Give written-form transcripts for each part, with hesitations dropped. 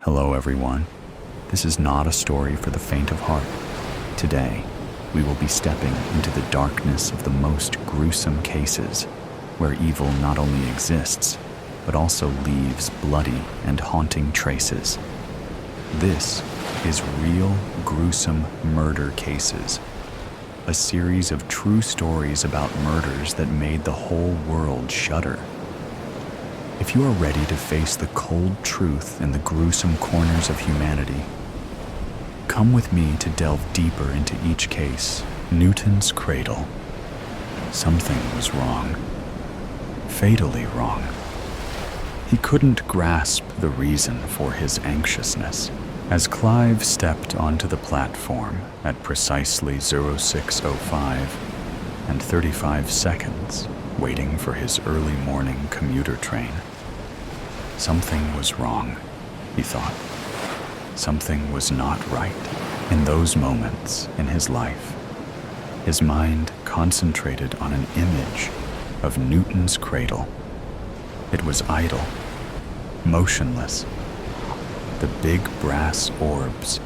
Hello everyone. This is not a story for the faint of heart. Today, we will be stepping into the darkness of the most gruesome cases, where evil not only exists, but also leaves bloody and haunting traces. This is Real Gruesome Murder Cases, a series of true stories about murders that made the whole world shudder. If you are ready to face the cold truth in the gruesome corners of humanity, come with me to delve deeper into each case. Newton's cradle. Something was wrong. Fatally wrong. He couldn't grasp the reason for his anxiousness. As Clive stepped onto the platform at precisely 06:05 and 35 seconds, waiting for his early morning commuter train, something was wrong, he thought. Something was not right. In those moments in his life, his mind concentrated on an image of Newton's cradle. It was idle, motionless. The big brass orbs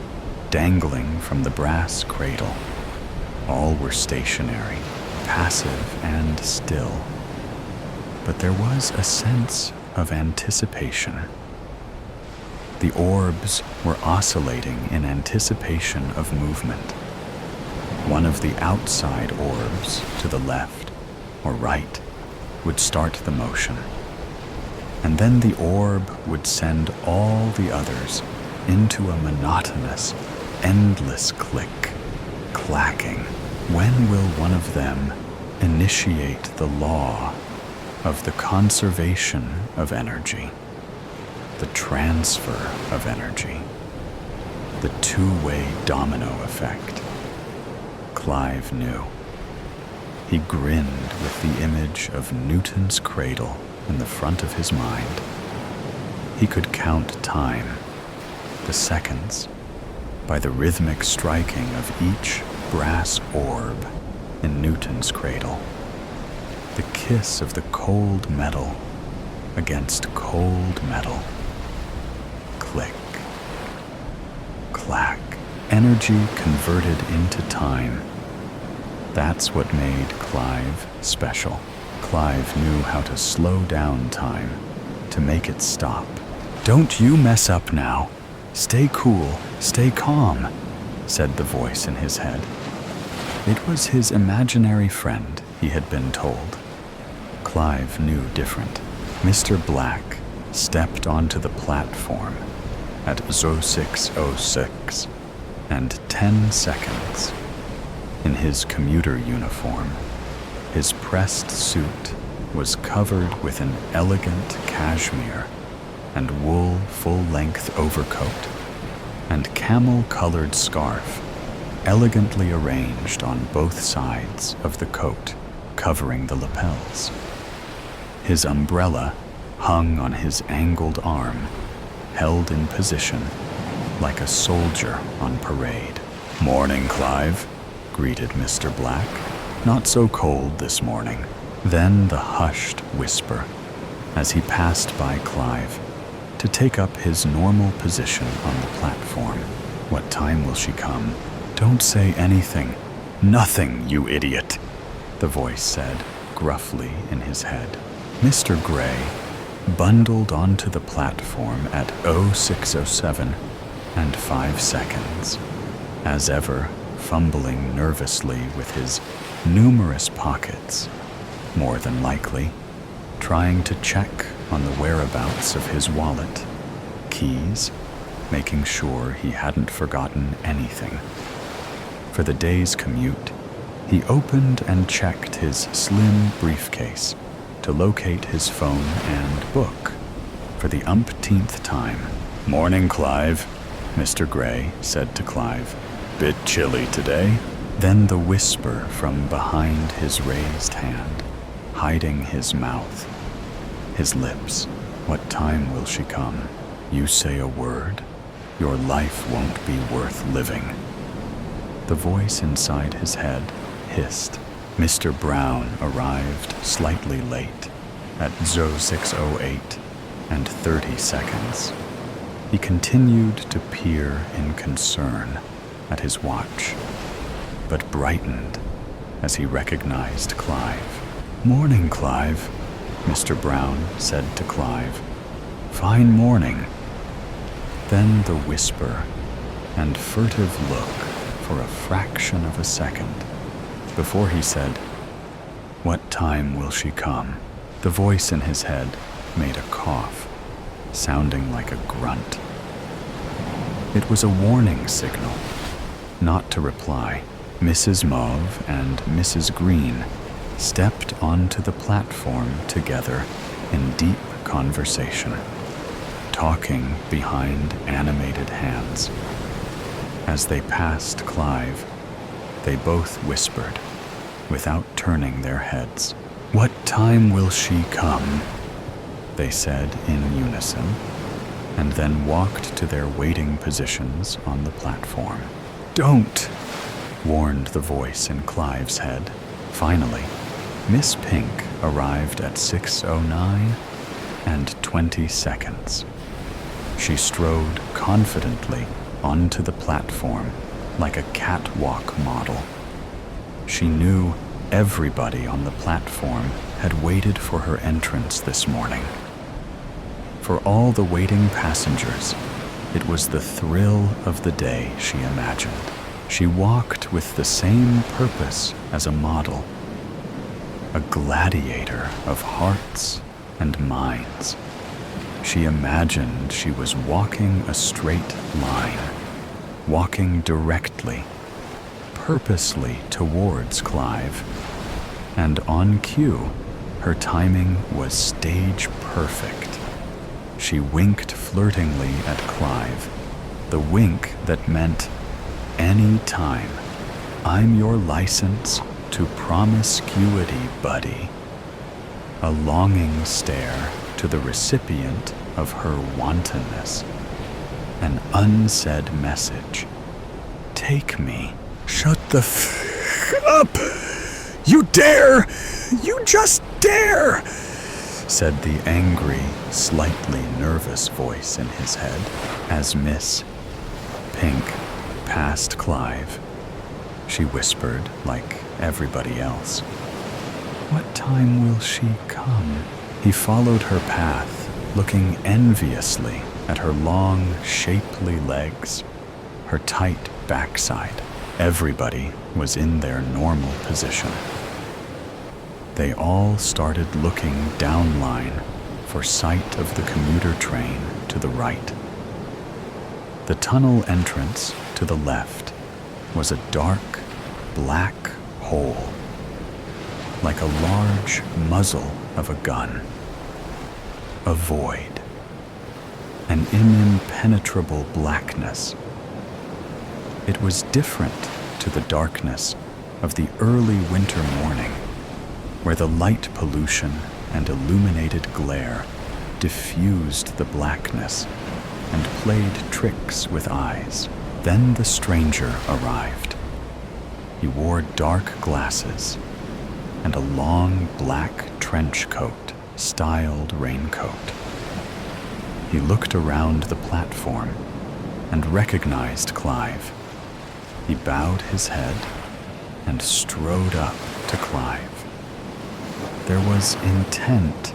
dangling from the brass cradle. All were stationary, passive and still. But there was a sense of anticipation. The orbs were oscillating in anticipation of movement. One of the outside orbs to the left or right would start the motion, and then the orb would send all the others into a monotonous, endless click, clacking. When will one of them initiate the law of the conservation of energy, the transfer of energy, the two-way domino effect? Clive knew. He grinned with the image of Newton's cradle in the front of his mind. He could count time, the seconds, by the rhythmic striking of each brass orb in Newton's cradle. The kiss of the cold metal against cold metal. Click, clack, energy converted into time. That's what made Clive special. Clive knew how to slow down time, to make it stop. "Don't you mess up now. Stay cool, stay calm," said the voice in his head. It was his imaginary friend, he had been told. Clive knew different. Mr. Black stepped onto the platform at 06:06 and 10 seconds. In his commuter uniform, his pressed suit was covered with an elegant cashmere and wool full-length overcoat and camel-colored scarf elegantly arranged on both sides of the coat, covering the lapels. His umbrella hung on his angled arm, held in position like a soldier on parade. "Morning, Clive," greeted Mr. Black. "Not so cold this morning." Then the hushed whisper as he passed by Clive to take up his normal position on the platform. "What time will she come?" "Don't say anything." "Nothing, you idiot," the voice said gruffly in his head. Mr. Gray bundled onto the platform at 06:07 and 5 seconds, as ever fumbling nervously with his numerous pockets, more than likely trying to check on the whereabouts of his wallet, keys, making sure he hadn't forgotten anything. For the day's commute, he opened and checked his slim briefcase to locate his phone and book for the umpteenth time. "Morning, Clive," Mr. Gray said to Clive. "Bit chilly today?" Then the whisper from behind his raised hand, hiding his mouth, his lips. "What time will she come? You say a word, your life won't be worth living." The voice inside his head hissed. Mr. Brown arrived slightly late at 06:08 and 30 seconds. He continued to peer in concern at his watch, but brightened as he recognized Clive. "Morning, Clive," Mr. Brown said to Clive. "Fine morning." Then the whisper and furtive look for a fraction of a second before he said, "What time will she come?" The voice in his head made a cough, sounding like a grunt. It was a warning signal, not to reply. Mrs. Mauve and Mrs. Green stepped onto the platform together in deep conversation, talking behind animated hands. As they passed Clive, they both whispered, without turning their heads. "What time will she come?" they said in unison, and then walked to their waiting positions on the platform. "Don't!" warned the voice in Clive's head. Finally, Miss Pink arrived at 6:09 and 20 seconds. She strode confidently onto the platform like a catwalk model. She knew everybody on the platform had waited for her entrance this morning. For all the waiting passengers, it was the thrill of the day, she imagined. She walked with the same purpose as a model, a gladiator of hearts and minds. She imagined she was walking a straight line, walking directly, purposely towards Clive, and on cue, her timing was stage perfect. She winked flirtingly at Clive, the wink that meant, "Any time, I'm your license to promiscuity, buddy." A longing stare to the recipient of her wantonness. An unsaid message. "Take me." "Shut the up! You dare! You just dare!" said the angry, slightly nervous voice in his head as Miss Pink passed Clive. She whispered like everybody else, "What time will she come?" He followed her path, looking enviously at her long, shapely legs, her tight backside. Everybody was in their normal position. They all started looking downline for sight of the commuter train to the right. The tunnel entrance to the left was a dark, black hole, like a large muzzle of a gun. A void, an impenetrable blackness. It was different to the darkness of the early winter morning, where the light pollution and illuminated glare diffused the blackness and played tricks with eyes. Then the stranger arrived. He wore dark glasses and a long black trench coat styled raincoat. He looked around the platform and recognized Clive. He bowed his head and strode up to Clive. There was intent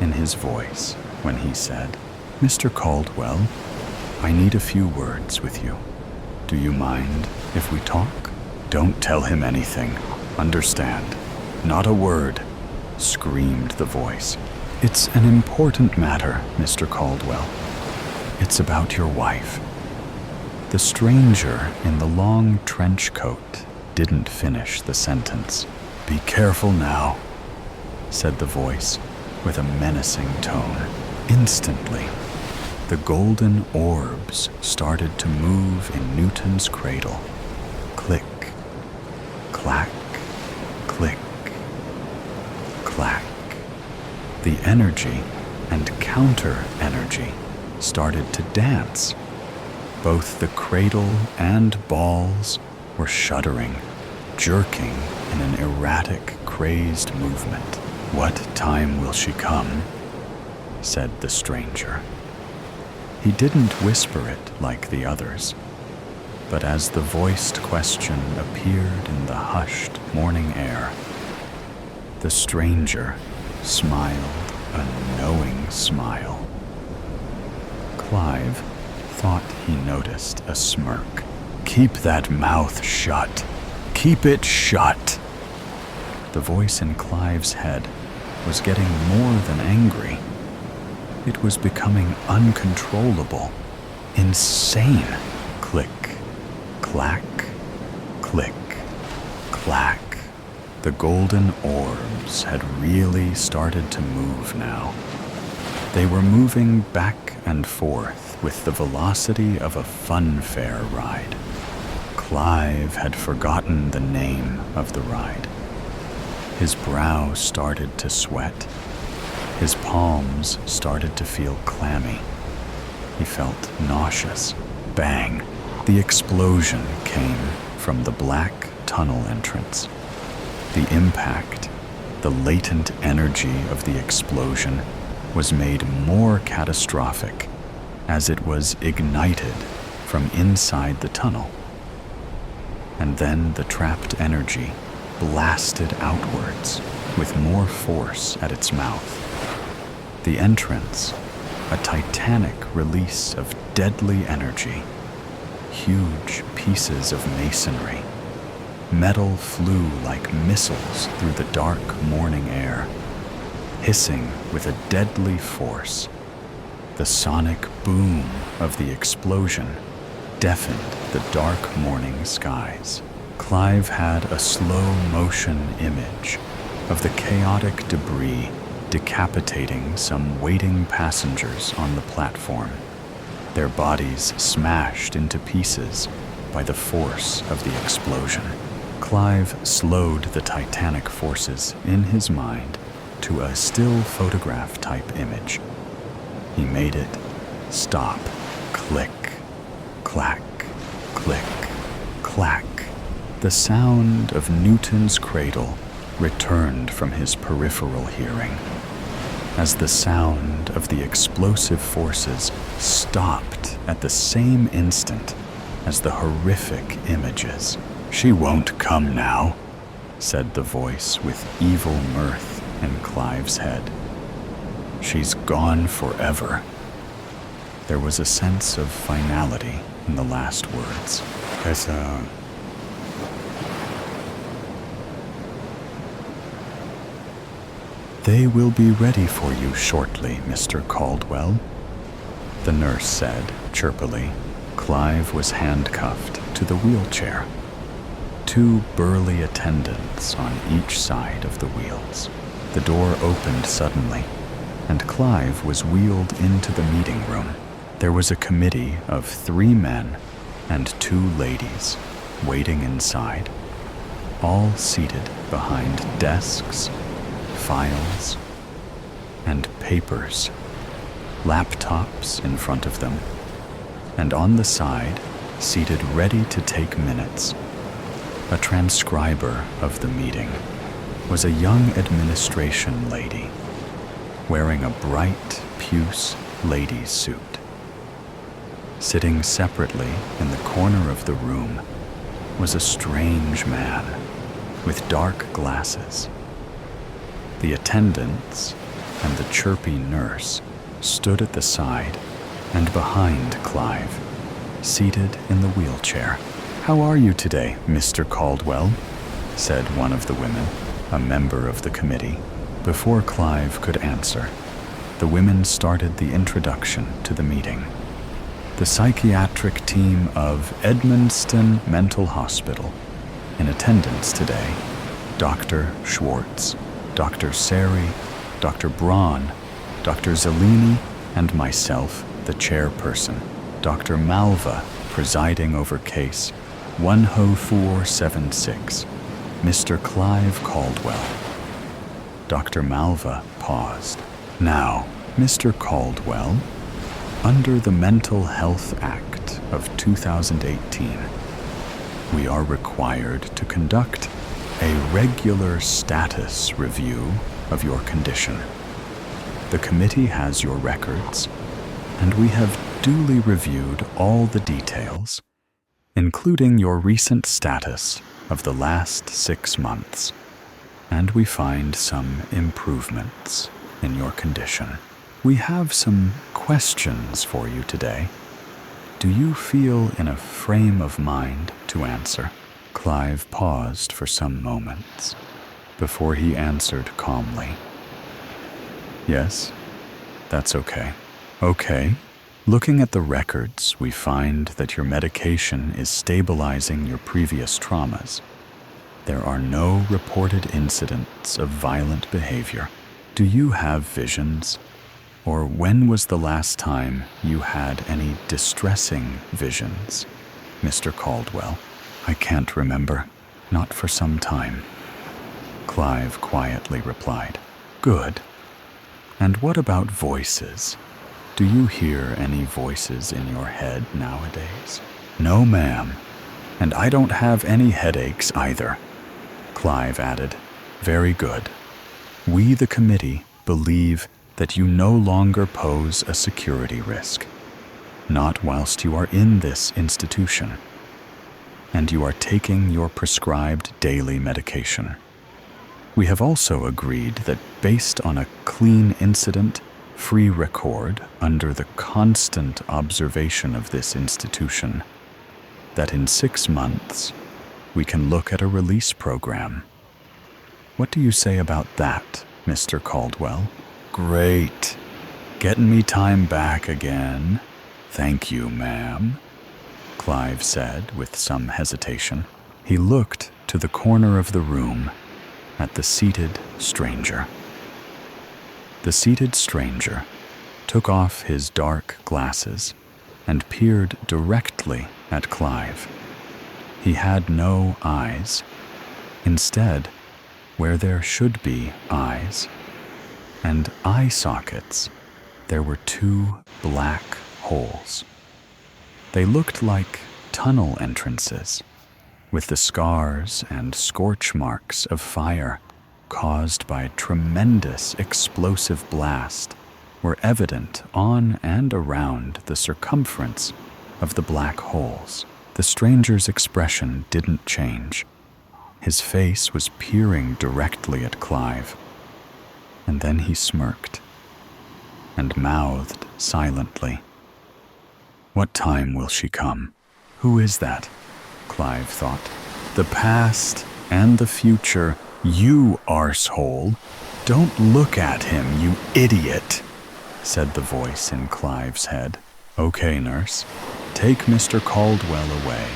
in his voice when he said, "Mr. Caldwell, I need a few words with you. Do you mind if we talk?" "Don't tell him anything. Understand? Not a word," screamed the voice. "It's an important matter, Mr. Caldwell. It's about your wife." The stranger in the long trench coat didn't finish the sentence. "Be careful now," said the voice with a menacing tone. Instantly, the golden orbs started to move in Newton's cradle. Click, clack, click, clack. The energy and counter-energy started to dance. Both the cradle and balls were shuddering, jerking in an erratic, crazed movement. "What time will she come?" said the stranger. He didn't whisper it like the others, but as the voiced question appeared in the hushed morning air, the stranger smiled a knowing smile. Clive thought he noticed a smirk. "Keep that mouth shut. Keep it shut." The voice in Clive's head was getting more than angry. It was becoming uncontrollable, insane. Click, clack, click, clack. The golden orbs had really started to move now. They were moving back and forth with the velocity of a funfair ride. Clive had forgotten the name of the ride. His brow started to sweat. His palms started to feel clammy. He felt nauseous. Bang! The explosion came from the black tunnel entrance. The impact, the latent energy of the explosion, was made more catastrophic as it was ignited from inside the tunnel. And then the trapped energy blasted outwards with more force at its mouth. The entrance, a titanic release of deadly energy. Huge pieces of masonry. Metal flew like missiles through the dark morning air, hissing with a deadly force. The sonic boom of the explosion deafened the dark morning skies. Clive had a slow-motion image of the chaotic debris decapitating some waiting passengers on the platform, their bodies smashed into pieces by the force of the explosion. Clive slowed the titanic forces in his mind to a still photograph type image. He made it stop. Click, clack, click, clack. The sound of Newton's cradle returned from his peripheral hearing as the sound of the explosive forces stopped at the same instant as the horrific images. "She won't come now," said the voice with evil mirth in Clive's head. "She's gone forever." There was a sense of finality in the last words. "They will be ready for you shortly, Mr. Caldwell," the nurse said chirpily. Clive was handcuffed to the wheelchair. Two burly attendants on each side of the wheels. The door opened suddenly, and Clive was wheeled into the meeting room. There was a committee of 3 men and 2 ladies waiting inside, all seated behind desks, files, and papers, laptops in front of them, and on the side, seated ready to take minutes. A transcriber of the meeting was a young administration lady wearing a bright puce lady's suit. Sitting separately in the corner of the room was a strange man with dark glasses. The attendants and the chirpy nurse stood at the side and behind Clive, seated in the wheelchair. "How are you today, Mr. Caldwell?" said one of the women, a member of the committee. Before Clive could answer, the women started the introduction to the meeting. The psychiatric team of Edmundston Mental Hospital. In attendance today, Dr. Schwartz, Dr. Seri, Dr. Braun, Dr. Zellini, and myself, the chairperson, Dr. Malva, presiding over case 10476, Mr. Clive Caldwell. Dr. Malva paused. "Now, Mr. Caldwell, under the Mental Health Act of 2018, we are required to conduct a regular status review of your condition. The committee has your records, and we have duly reviewed all the details, including your recent status of the last 6 months, and we find some improvements in your condition. We have some questions for you today. Do you feel in a frame of mind to answer? Clive paused for some moments before he answered calmly. Yes, that's okay. Okay. Looking at the records, we find that your medication is stabilizing your previous traumas. There are no reported incidents of violent behavior. Do you have visions? Or when was the last time you had any distressing visions, Mr. Caldwell? I can't remember. Not for some time. Clive quietly replied. Good. And what about voices? Do you hear any voices in your head nowadays? No, ma'am. And I don't have any headaches either. Clive added. Very good. We, the committee, believe that you no longer pose a security risk, not whilst you are in this institution, and you are taking your prescribed daily medication. We have also agreed that based on a clean incident-free record under the constant observation of this institution, that in 6 months we can look at a release program. What do you say about that, Mr. Caldwell? Great. Getting me time back again. Thank you, ma'am, Clive said with some hesitation. He looked to the corner of the room at the seated stranger. The seated stranger took off his dark glasses and peered directly at Clive. He had no eyes. Instead, where there should be eyes and eye sockets, there were 2 black holes. They looked like tunnel entrances, with the scars and scorch marks of fire caused by a tremendous explosive blast were evident on and around the circumference of the black holes. The stranger's expression didn't change. His face was peering directly at Clive, and then he smirked and mouthed silently. What time will she come? Who is that? Clive thought. The past and the future, you arsehole. Don't look at him, you idiot, said the voice in Clive's head. Okay, nurse, take Mr. Caldwell away,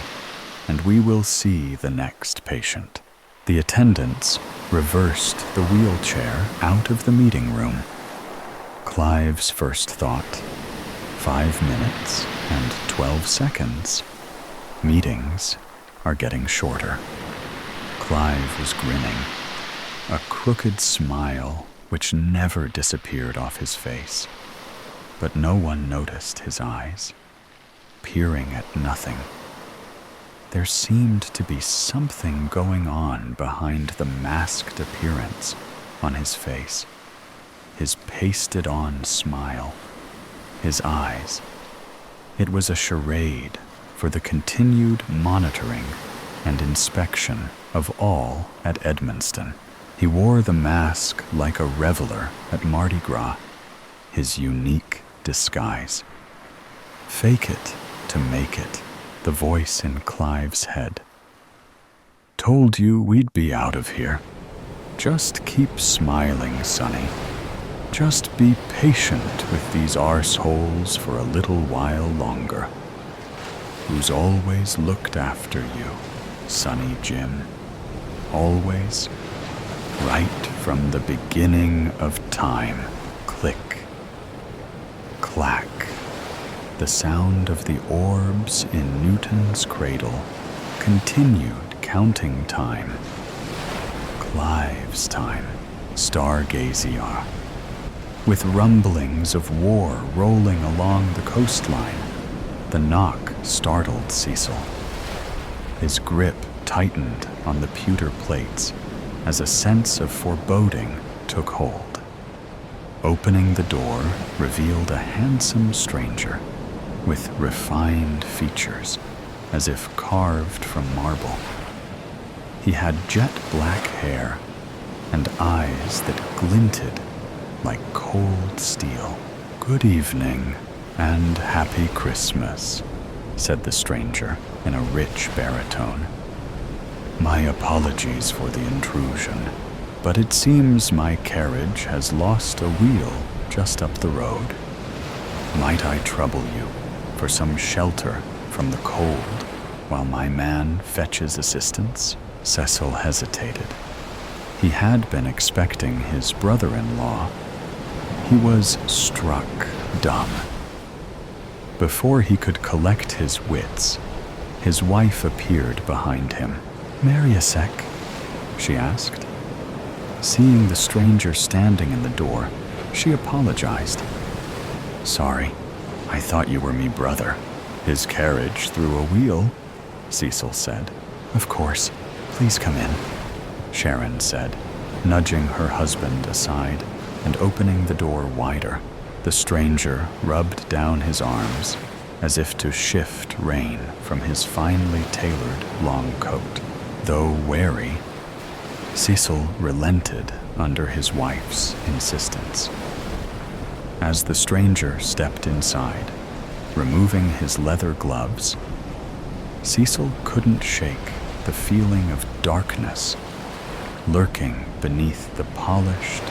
and we will see the next patient. The attendants reversed the wheelchair out of the meeting room. Clive's first thought, 5 minutes and 12 seconds. Meetings are getting shorter. Clive was grinning, a crooked smile which never disappeared off his face. But no one noticed his eyes, peering at nothing. There seemed to be something going on behind the masked appearance on his face, his pasted-on smile, his eyes. It was a charade for the continued monitoring and inspection of all at Edmonston. He wore the mask like a reveler at Mardi Gras, his unique disguise. Fake it to make it, the voice in Clive's head. Told you we'd be out of here. Just keep smiling, Sonny. Just be patient with these arseholes for a little while longer. Who's always looked after you, Sonny Jim. Always, right from the beginning of time. Click, clack. The sound of the orbs in Newton's cradle continued counting time. Clive's time, Stargazier. With rumblings of war rolling along the coastline, the knock startled Cecil. His grip tightened on the pewter plates as a sense of foreboding took hold. Opening the door revealed a handsome stranger, with refined features, as if carved from marble. He had jet black hair and eyes that glinted like cold steel. "Good evening and happy Christmas," said the stranger in a rich baritone. "My apologies for the intrusion, but it seems my carriage has lost a wheel just up the road. Might I trouble you for some shelter from the cold while my man fetches assistance?" Cecil hesitated. He had been expecting his brother-in-law. He was struck dumb. Before he could collect his wits, his wife appeared behind him. "Marry a sec?" she asked. Seeing the stranger standing in the door, she apologized. "Sorry, I thought you were me brother. His carriage threw a wheel," Cecil said. "Of course, please come in," Sharon said, nudging her husband aside and opening the door wider. The stranger rubbed down his arms as if to shift rain from his finely tailored long coat. Though wary, Cecil relented under his wife's insistence. As the stranger stepped inside, removing his leather gloves, Cecil couldn't shake the feeling of darkness lurking beneath the polished,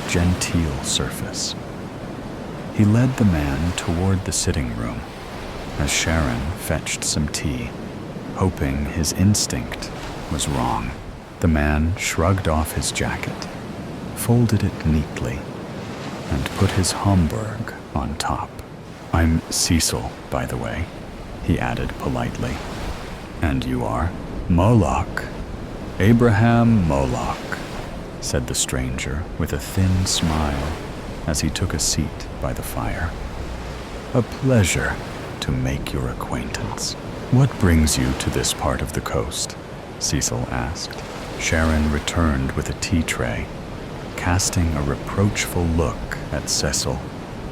genteel surface. He led the man toward the sitting room as Sharon fetched some tea, hoping his instinct was wrong. The man shrugged off his jacket, folded it neatly, and put his Homburg on top. "I'm Cecil, by the way," he added politely. "And you are?" "Moloch. Abraham Moloch," said the stranger with a thin smile as he took a seat by the fire. "A pleasure to make your acquaintance." "What brings you to this part of the coast?" Cecil asked. Sharon returned with a tea tray, casting a reproachful look at Cecil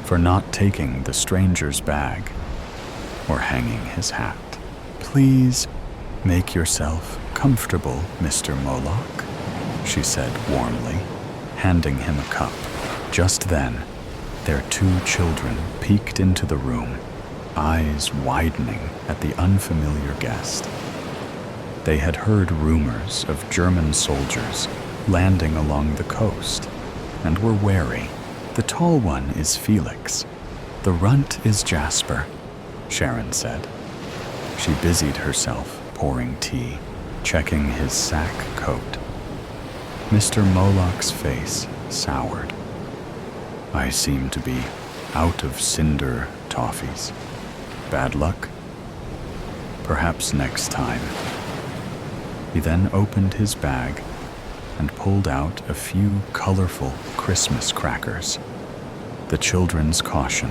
for not taking the stranger's bag or hanging his hat. "Please make yourself comfortable, Mr. Moloch," she said warmly, handing him a cup. Just then, their two children peeked into the room, eyes widening at the unfamiliar guest. They had heard rumors of German soldiers landing along the coast and were wary. "The tall one is Felix. The runt is Jasper," Sharon said. She busied herself pouring tea, checking his sack coat. Mr. Moloch's face soured. "I seem to be out of cinder toffees. Bad luck? Perhaps next time." He then opened his bag and pulled out a few colorful Christmas crackers. The children's caution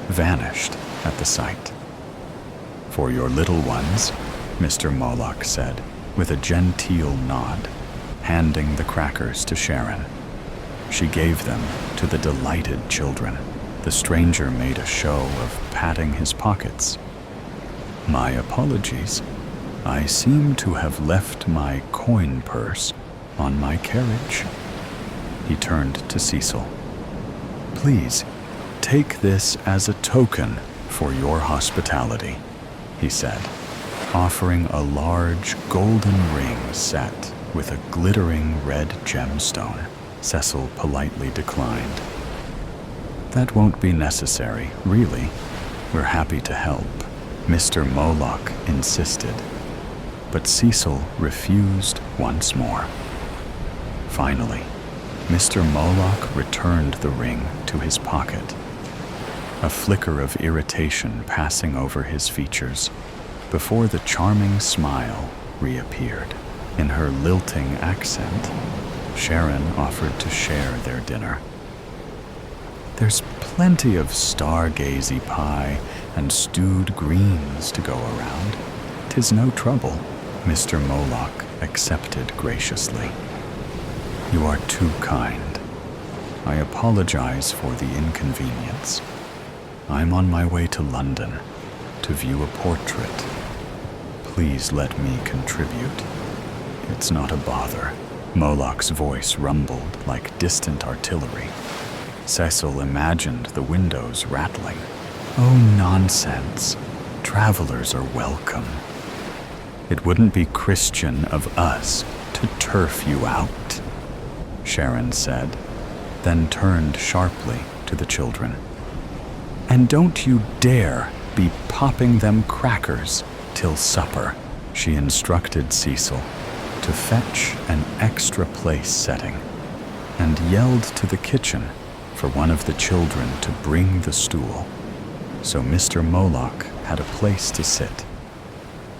vanished at the sight. "For your little ones," Mr. Moloch said, with a genteel nod, handing the crackers to Sharon. She gave them to the delighted children. The stranger made a show of patting his pockets. "My apologies. I seem to have left my coin purse on my carriage." He turned to Cecil. "Please, take this as a token for your hospitality," he said, offering a large golden ring set with a glittering red gemstone. Cecil politely declined. "That won't be necessary, really. We're happy to help," Mr. Moloch insisted. But Cecil refused once more. Finally, Mr. Moloch returned the ring to his pocket, a flicker of irritation passing over his features before the charming smile reappeared. In her lilting accent, Sharon offered to share their dinner. "There's plenty of stargazy pie and stewed greens to go around. 'Tis no trouble," Mr. Moloch accepted graciously. "You are too kind. I apologize for the inconvenience. I'm on my way to London to view a portrait. Please let me contribute. It's not a bother. Moloch's voice rumbled like distant artillery. Cecil imagined the windows rattling. Oh, nonsense. Travelers are welcome. It wouldn't be Christian of us to turf you out, Sharon said, then turned sharply to the children. And don't you dare be popping them crackers till supper, she instructed Cecil to fetch an extra place setting and yelled to the kitchen for one of the children to bring the stool, so Mr. Moloch had a place to sit.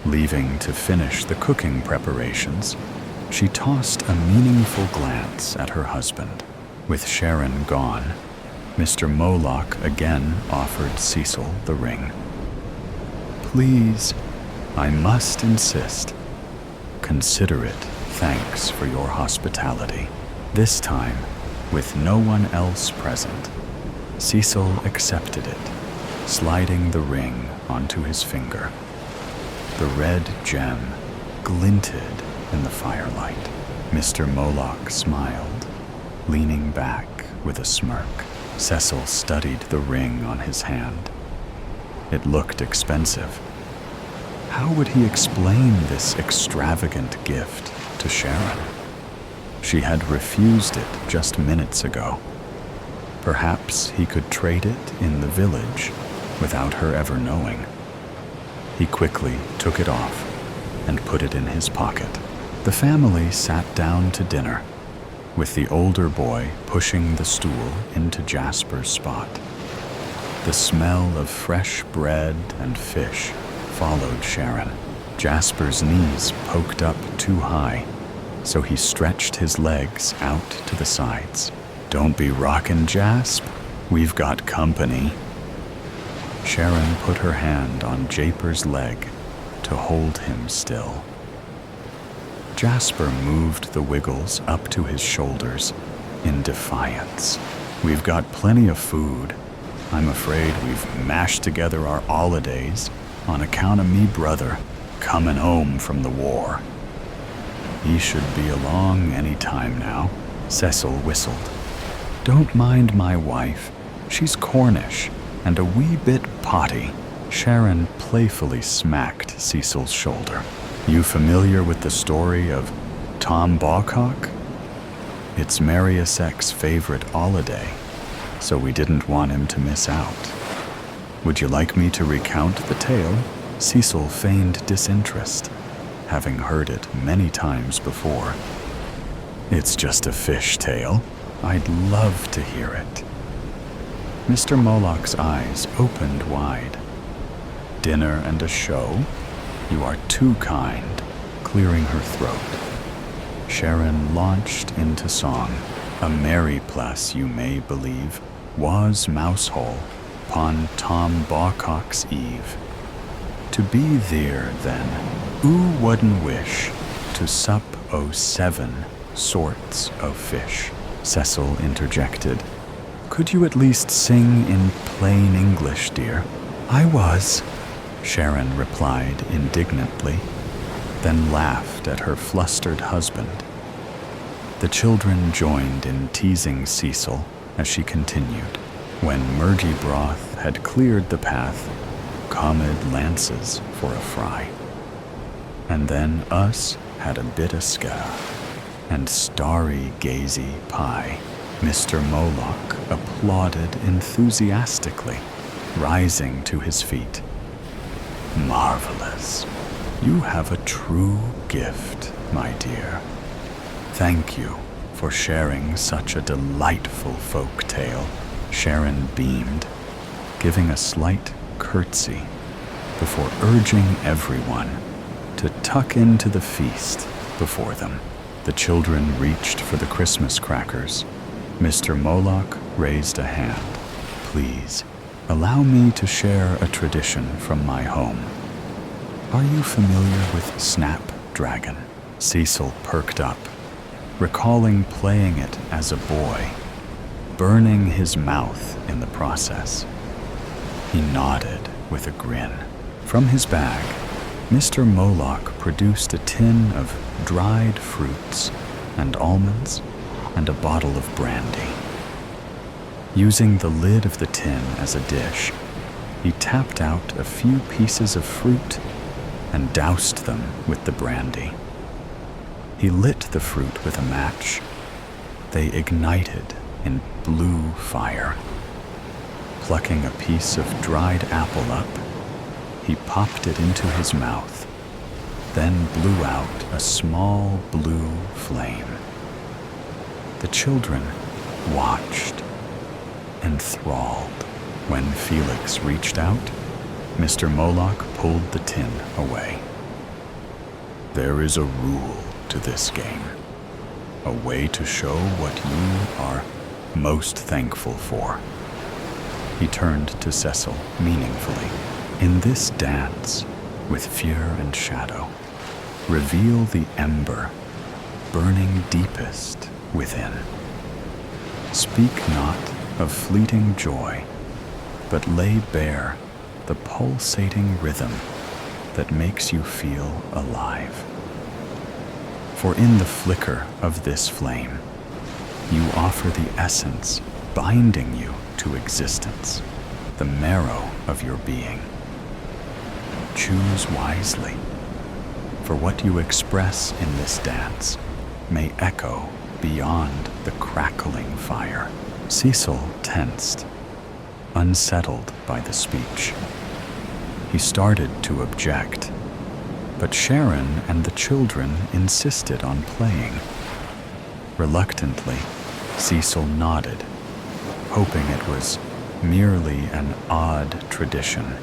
Leaving to finish the cooking preparations, she tossed a meaningful glance at her husband. With Sharon gone, Mr. Moloch again offered Cecil the ring. Please, I must insist. Consider it thanks for your hospitality. This time, with no one else present, Cecil accepted it, sliding the ring onto his finger. The red gem glinted in the firelight. Mr. Moloch smiled, leaning back with a smirk. Cecil studied the ring on his hand. It looked expensive. How would he explain this extravagant gift to Sharon? She had refused it just minutes ago. Perhaps he could trade it in the village without her ever knowing. He quickly took it off and put it in his pocket. The family sat down to dinner, with the older boy pushing the stool into Jasper's spot. The smell of fresh bread and fish followed Sharon. Jasper's knees poked up too high, so he stretched his legs out to the sides. Don't be rockin', Jasp. We've got company. Sharon put her hand on Japer's leg to hold him still. Jasper moved the wiggles up to his shoulders in defiance. We've got plenty of food. I'm afraid we've mashed together our holidays on account of me brother coming home from the war. He should be along any time now, Cecil whistled. Don't mind my wife. She's Cornish and a wee bit potty. Sharon playfully smacked Cecil's shoulder. You familiar with the story of Tom Bawcock? It's Mariusec's favorite holiday, so we didn't want him to miss out. Would you like me to recount the tale? Cecil feigned disinterest, having heard it many times before. It's just a fish tale. I'd love to hear it. Mr. Moloch's eyes opened wide. Dinner and a show? You are too kind, clearing her throat. Sharon launched into song. A merry place, you may believe, was Mousehole upon Tom Bawcock's eve. To be there, then, who wouldn't wish to sup o' 7 sorts of fish? Cecil interjected. Could you at least sing in plain English, dear? I was, Sharon replied indignantly, then laughed at her flustered husband. The children joined in teasing Cecil as she continued. When murgy broth had cleared the path, comed lances for a fry. And then us had a bit o' ska and starry gazy pie. Mr. Moloch applauded enthusiastically, rising to his feet. Marvelous. You have a true gift, my dear. Thank you for sharing such a delightful folk tale. Sharon beamed, giving a slight curtsy before urging everyone to tuck into the feast before them. The children reached for the Christmas crackers. Mr. Moloch raised a hand. Please, allow me to share a tradition from my home. Are you familiar with Snapdragon? Cecil perked up, recalling playing it as a boy, burning his mouth in the process. He nodded with a grin. From his bag, Mr. Moloch produced a tin of dried fruits and almonds and a bottle of brandy. Using the lid of the tin as a dish, he tapped out a few pieces of fruit and doused them with the brandy. He lit the fruit with a match. They ignited in blue fire. Plucking a piece of dried apple up, he popped it into his mouth, then blew out a small blue flame. The children watched, enthralled. When Felix reached out, Mr. Moloch pulled the tin away. There is a rule to this game, a way to show what you are most thankful for. He turned to Cecil meaningfully. In this dance, with fear and shadow, reveal the ember burning deepest within. Speak not of fleeting joy, but lay bare the pulsating rhythm that makes you feel alive. For in the flicker of this flame, you offer the essence binding you to existence, the marrow of your being. Choose wisely, for what you express in this dance may echo beyond the crackling fire. Cecil tensed, unsettled by the speech. He started to object, but Sharon and the children insisted on playing. Reluctantly, Cecil nodded, hoping it was merely an odd tradition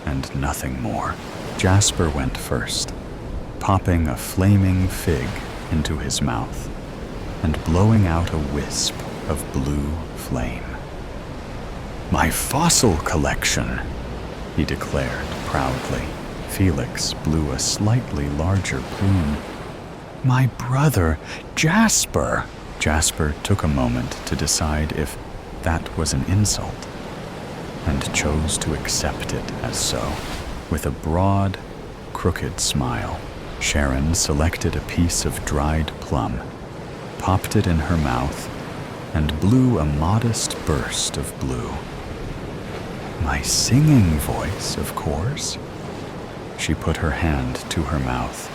and nothing more. Jasper went first, popping a flaming fig into his mouth and blowing out a wisp of blue flame. "My fossil collection," he declared proudly. Felix blew a slightly larger plume. "My brother, Jasper!" Jasper took a moment to decide if that was an insult, and chose to accept it as so. With a broad, crooked smile, Sharon selected a piece of dried plum, popped it in her mouth, and blew a modest burst of blue. "My singing voice, of course." She put her hand to her mouth.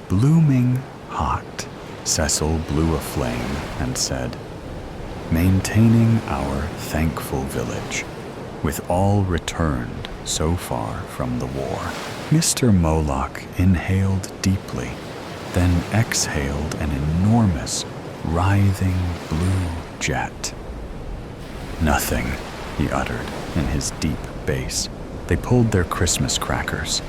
"Blooming hot." Cecil blew a flame and said, "Maintaining our thankful village, with all returned so far from the war." Mr. Moloch inhaled deeply, then exhaled an enormous, writhing blue jet. "Nothing," he uttered in his deep bass. They pulled their Christmas crackers.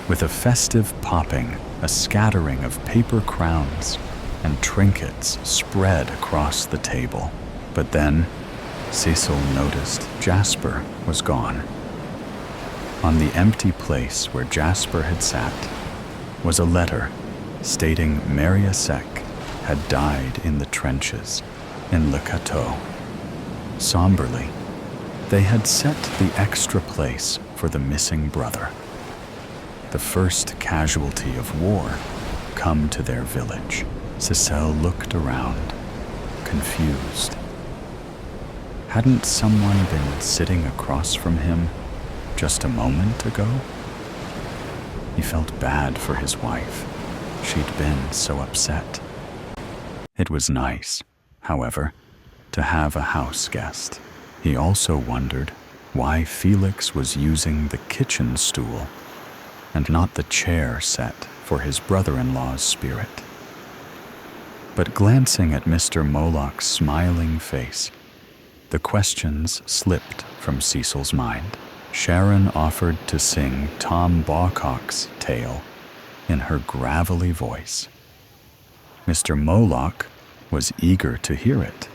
With a festive popping, a scattering of paper crowns and trinkets spread across the table. But then, Cecil noticed Jasper was gone. On the empty place where Jasper had sat was a letter stating Mariasek had died in the trenches in Le Cateau. Somberly, they had set the extra place for the missing brother, the first casualty of war come to their village. Cecil looked around, confused. Hadn't someone been sitting across from him just a moment ago? He felt bad for his wife. She'd been so upset. It was nice, however, to have a house guest. He also wondered why Felix was using the kitchen stool and not the chair set for his brother-in-law's spirit. But glancing at Mr. Moloch's smiling face, the questions slipped from Cecil's mind. Sharon offered to sing Tom Bawcock's tale in her gravelly voice. Mr. Moloch was eager to hear it.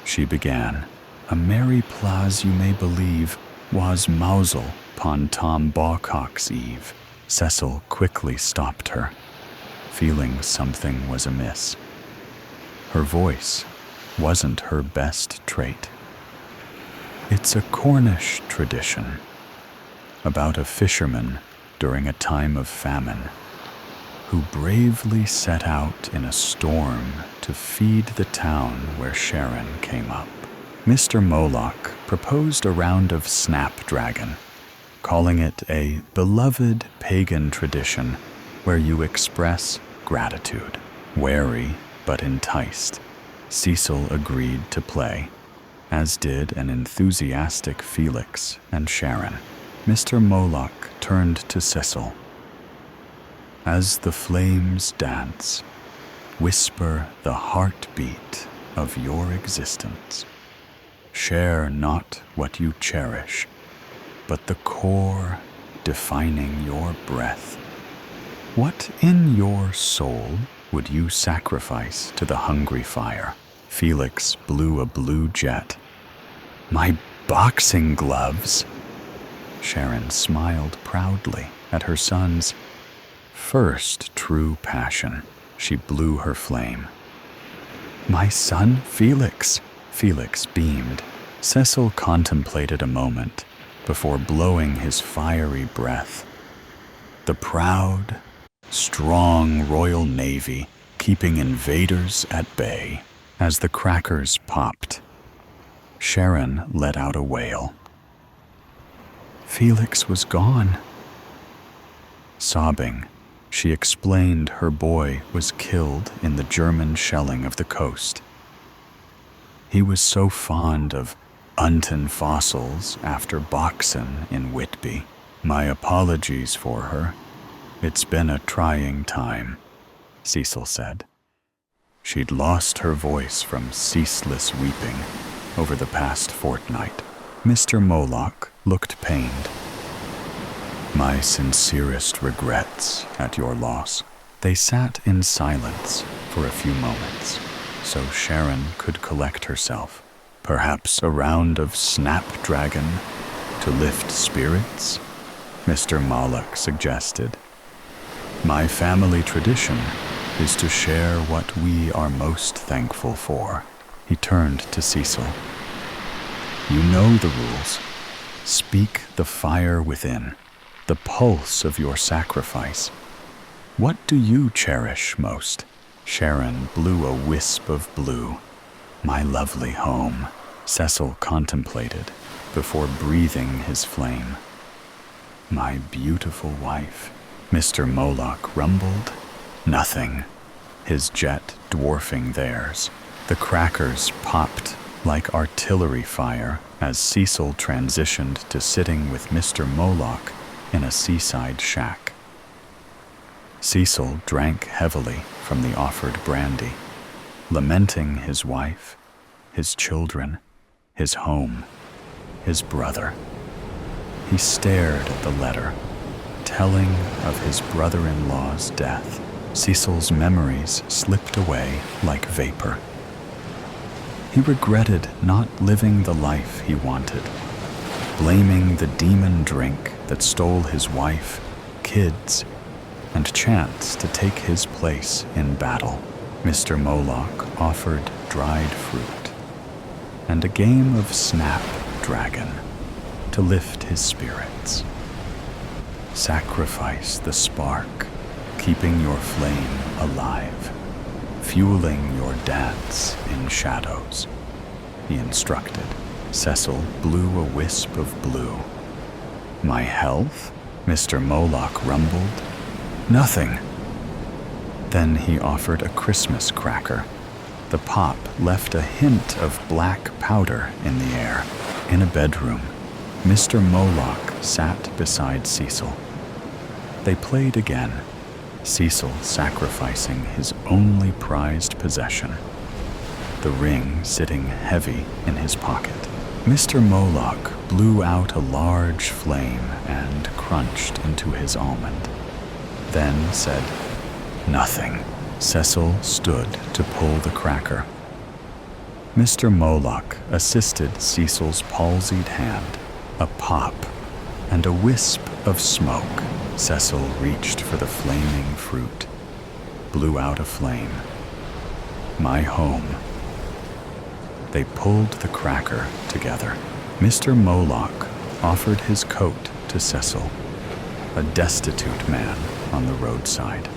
She began, "A merry plaise you may believe was mousel upon Tom Bawcock's eve." Cecil quickly stopped her, feeling something was amiss. Her voice wasn't her best trait. "It's a Cornish tradition. about a fisherman during a time of famine who bravely set out in a storm to feed the town where Sharon came up. Mr. Moloch proposed a round of snapdragon, calling it a beloved pagan tradition where you express gratitude. Wary but enticed, Cecil agreed to play, as did an enthusiastic Felix and Sharon. Mr. Moloch turned to Cecil. As the flames dance, whisper the heartbeat of your existence. Share not what you cherish, but the core defining your breath. What in your soul would you sacrifice to the hungry fire? Felix blew a blue jet. My boxing gloves! Sharon smiled proudly at her son's first true passion. She blew her flame. My son Felix! Felix beamed. Cecil contemplated a moment before blowing his fiery breath. The proud, strong Royal Navy keeping invaders at bay. As the crackers popped, Sharon let out a wail. Felix was gone. Sobbing, she explained her boy was killed in the German shelling of the coast. He was so fond of Unton fossils after Boxen in Whitby. My apologies for her. It's been a trying time, Cecil said. She'd lost her voice from ceaseless weeping over the past fortnight. Mr. Moloch looked pained. My sincerest regrets at your loss. They sat in silence for a few moments, so Sharon could collect herself. Perhaps a round of snapdragon to lift spirits? Mr. Moloch suggested. My family tradition is to share what we are most thankful for. He turned to Cecil. You know the rules. Speak the fire within, the pulse of your sacrifice. What do you cherish most? Sharon blew a wisp of blue. My lovely home, Cecil contemplated before breathing his flame. My beautiful wife, Mr. Moloch rumbled. Nothing, his jet dwarfing theirs. The crackers popped like artillery fire as Cecil transitioned to sitting with Mr. Moloch in a seaside shack. Cecil drank heavily from the offered brandy, lamenting his wife, his children, his home, his brother. He stared at the letter, telling of his brother-in-law's death. Cecil's memories slipped away like vapor. He regretted not living the life he wanted, blaming the demon drink that stole his wife, kids, and chance to take his place in battle. Mr. Moloch offered dried fruit and a game of snapdragon to lift his spirits. Sacrifice the spark, keeping your flame alive, fueling your dance in shadows, he instructed. Cecil blew a wisp of blue. My health? Mr. Moloch rumbled. Nothing. Then he offered a Christmas cracker. The pop left a hint of black powder in the air. In a bedroom, Mr. Moloch sat beside Cecil. They played again, Cecil sacrificing his only prized possession, the ring sitting heavy in his pocket. Mr. Moloch blew out a large flame and crunched into his almond, then said, Nothing. Cecil stood to pull the cracker. Mr. Moloch assisted Cecil's palsied hand. A pop and a wisp of smoke. Cecil reached for the flaming fruit, blew out a flame. My home. They pulled the cracker together. Mr. Moloch offered his coat to Cecil, a destitute man on the roadside.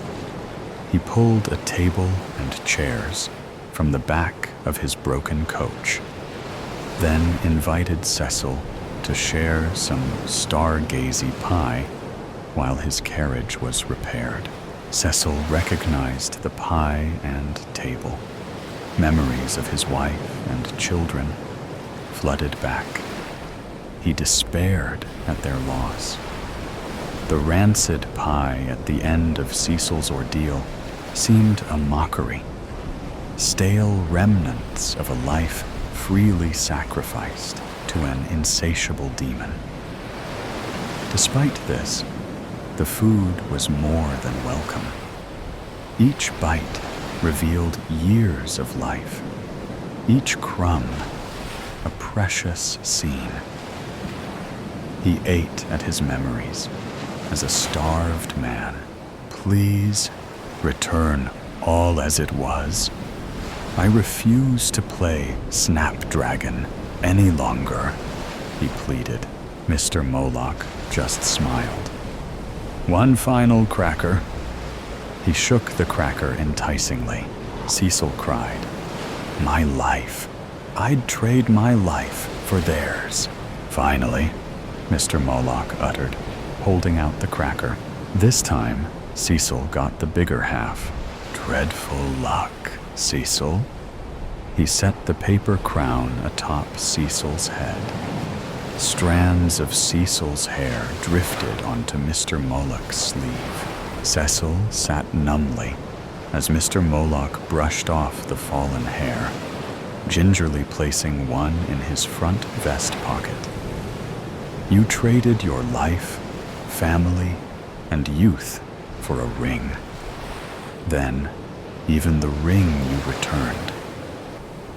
He pulled a table and chairs from the back of his broken coach, then invited Cecil to share some stargazy pie while his carriage was repaired. Cecil recognized the pie and table. Memories of his wife and children flooded back. He despaired at their loss. The rancid pie at the end of Cecil's ordeal seemed a mockery, stale remnants of a life freely sacrificed to an insatiable demon. Despite this, the food was more than welcome. Each bite revealed years of life, each crumb a precious scene. He ate at his memories as a starved man. Please return all as it was. I refuse to play Snapdragon any longer, he pleaded. Mr. Moloch just smiled. One final cracker. He shook the cracker enticingly. Cecil cried, My life. I'd trade my life for theirs. Finally, Mr. Moloch uttered, holding out the cracker. This time, Cecil got the bigger half. Dreadful luck, Cecil. He set the paper crown atop Cecil's head. Strands of Cecil's hair drifted onto Mr. Moloch's sleeve. Cecil sat numbly as Mr. Moloch brushed off the fallen hair, gingerly placing one in his front vest pocket. You traded your life, family, and youth for a ring. Then, even the ring you returned.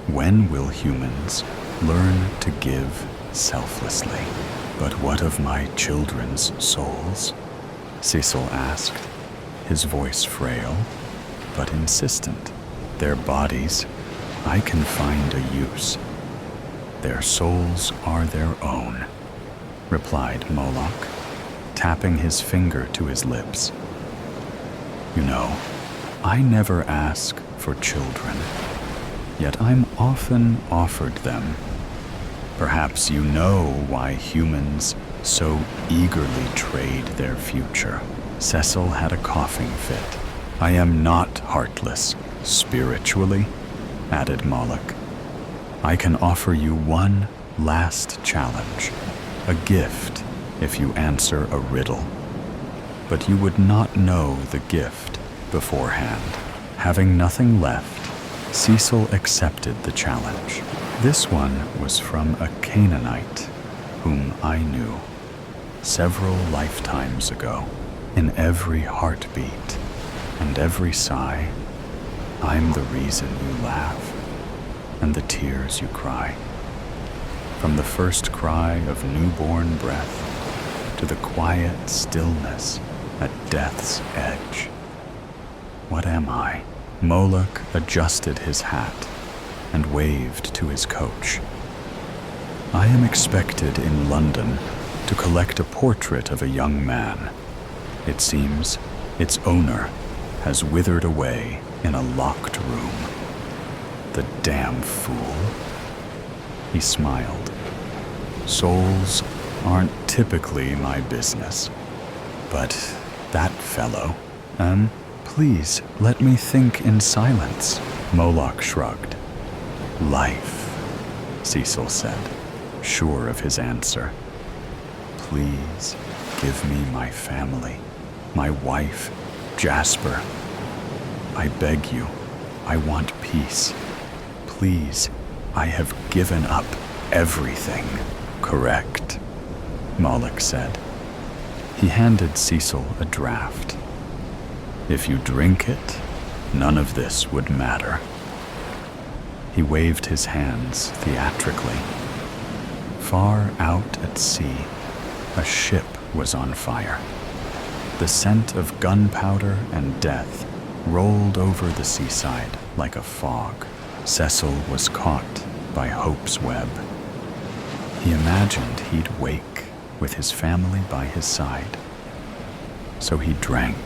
When will humans learn to give selflessly? But what of my children's souls? Cecil asked, his voice frail, but insistent. Their bodies, I can find a use. Their souls are their own, replied Moloch, tapping his finger to his lips. You know, I never ask for children, yet I'm often offered them. Perhaps you know why humans so eagerly trade their future. Cecil had a coughing fit. I am not heartless, spiritually, added Moloch. I can offer you one last challenge, a gift if you answer a riddle. But you would not know the gift beforehand. Having nothing left, Cecil accepted the challenge. This one was from a Canaanite whom I knew several lifetimes ago. In every heartbeat and every sigh, I'm the reason you laugh and the tears you cry. From the first cry of newborn breath to the quiet stillness at death's edge. What am I? Moloch adjusted his hat and waved to his coach. I am expected in London to collect a portrait of a young man. It seems its owner has withered away in a locked room. The damn fool. He smiled. Souls aren't typically my business, but that fellow, please let me think in silence. Moloch shrugged. Life, Cecil said, sure of his answer. Please give me my family, my wife, Jasper. I beg you, I want peace. Please, I have given up everything. Correct, Moloch said. He handed Cecil a draft. If you drink it, none of this would matter. He waved his hands theatrically. Far out at sea, a ship was on fire. The scent of gunpowder and death rolled over the seaside like a fog. Cecil was caught by hope's web. He imagined he'd wake with his family by his side. So he drank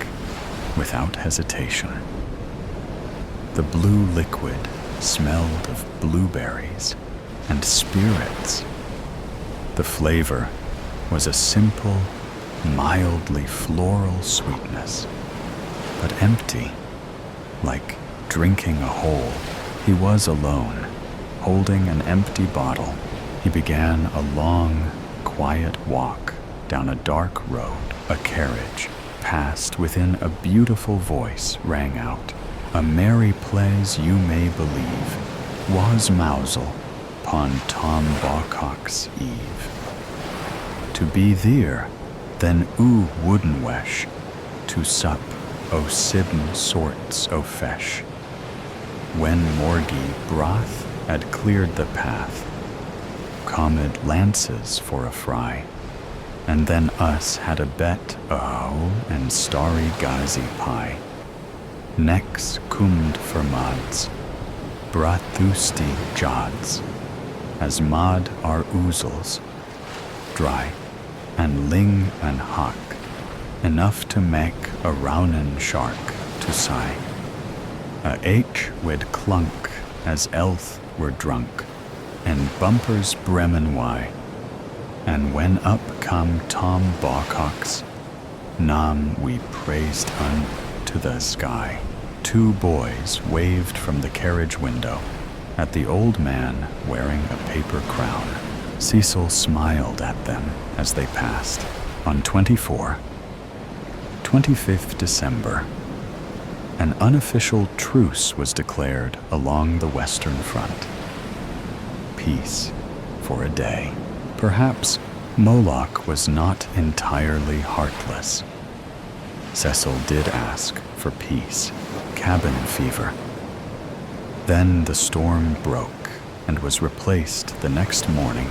without hesitation. The blue liquid smelled of blueberries and spirits. The flavor was a simple, mildly floral sweetness, but empty, like drinking a hole. He was alone, holding an empty bottle. He began a long, quiet walk down a dark road. A carriage passed within a beautiful voice rang out. A merry plays you may believe was mousel upon Tom Bawcock's eve. To be there, then oo wooden wesh, to sup o sibben sorts o fesh. When Morgie broth had cleared the path, comed lances for a fry, and then us had a bet o and starry gazi pie. Nex cummed for mods, brathusti jods, as mod our oozels, dry, and ling and hock, enough to make a raunen shark to sigh. A H wid clunk as elth were drunk, and bumpers bremen why. And when up come Tom Bawcock's, nam we praised unto the sky. Two boys waved from the carriage window at the old man wearing a paper crown. Cecil smiled at them as they passed. On 25th December, an unofficial truce was declared along the Western Front. Peace for a day. Perhaps Moloch was not entirely heartless. Cecil did ask for peace, cabin fever. Then the storm broke and was replaced the next morning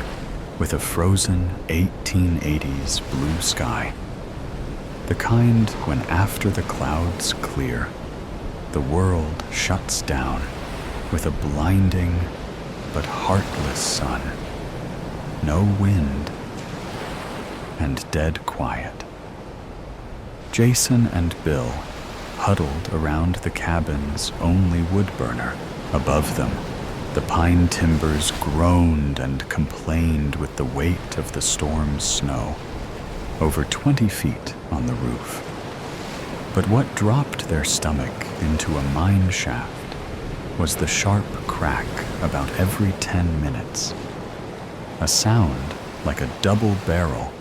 with a frozen 1880s blue sky. The kind when after the clouds clear, the world shuts down with a blinding but heartless sun, no wind, and dead quiet. Jason and Bill huddled around the cabin's only wood burner. Above them, the pine timbers groaned and complained with the weight of the storm's snow, over 20 feet on the roof. But what dropped their stomach into a mine shaft was the sharp crack about every 10 minutes, a sound like a double barrel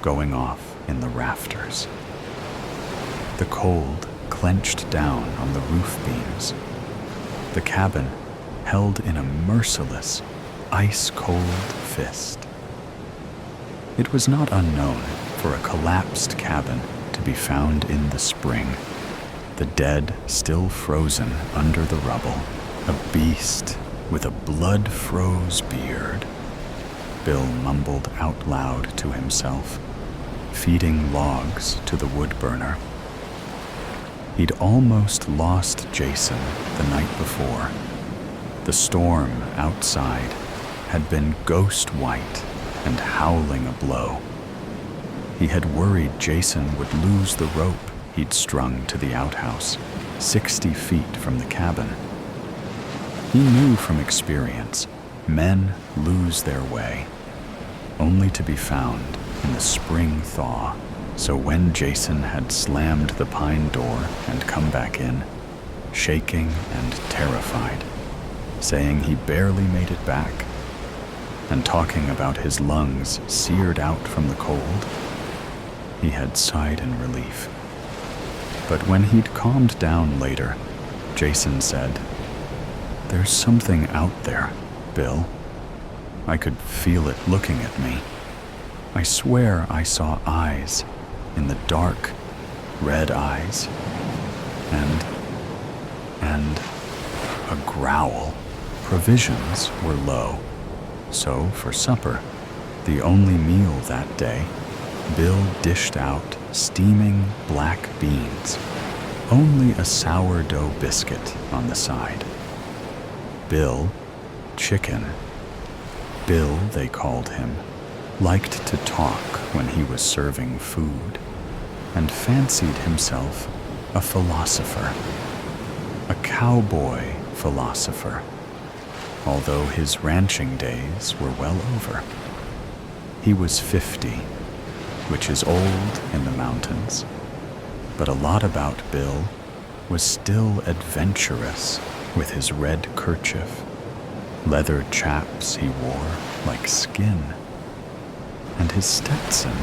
going off in the rafters. The cold clenched down on the roof beams. The cabin held in a merciless, ice-cold fist. It was not unknown for a collapsed cabin to be found in the spring, the dead still frozen under the rubble, a beast with a blood-froze beard. Bill mumbled out loud to himself, feeding logs to the wood burner. He'd almost lost Jason the night before. The storm outside had been ghost white and howling a blow. He had worried Jason would lose the rope he'd strung to the outhouse, 60 feet from the cabin. He knew from experience, men lose their way, only to be found in the spring thaw. So when Jason had slammed the pine door and come back in, shaking and terrified, saying he barely made it back, and talking about his lungs seared out from the cold, he had sighed in relief. But when he'd calmed down later, Jason said, "There's something out there, Bill. I could feel it looking at me. I swear I saw eyes in the dark, red eyes, and a growl." Provisions were low, so for supper, the only meal that day, Bill dished out steaming black beans, only a sourdough biscuit on the side. Bill, chicken. Bill, they called him, liked to talk when he was serving food, and fancied himself a philosopher, a cowboy philosopher, although his ranching days were well over. He was 50, which is old in the mountains, but a lot about Bill was still adventurous with his red kerchief, leather chaps he wore like skin, and his Stetson,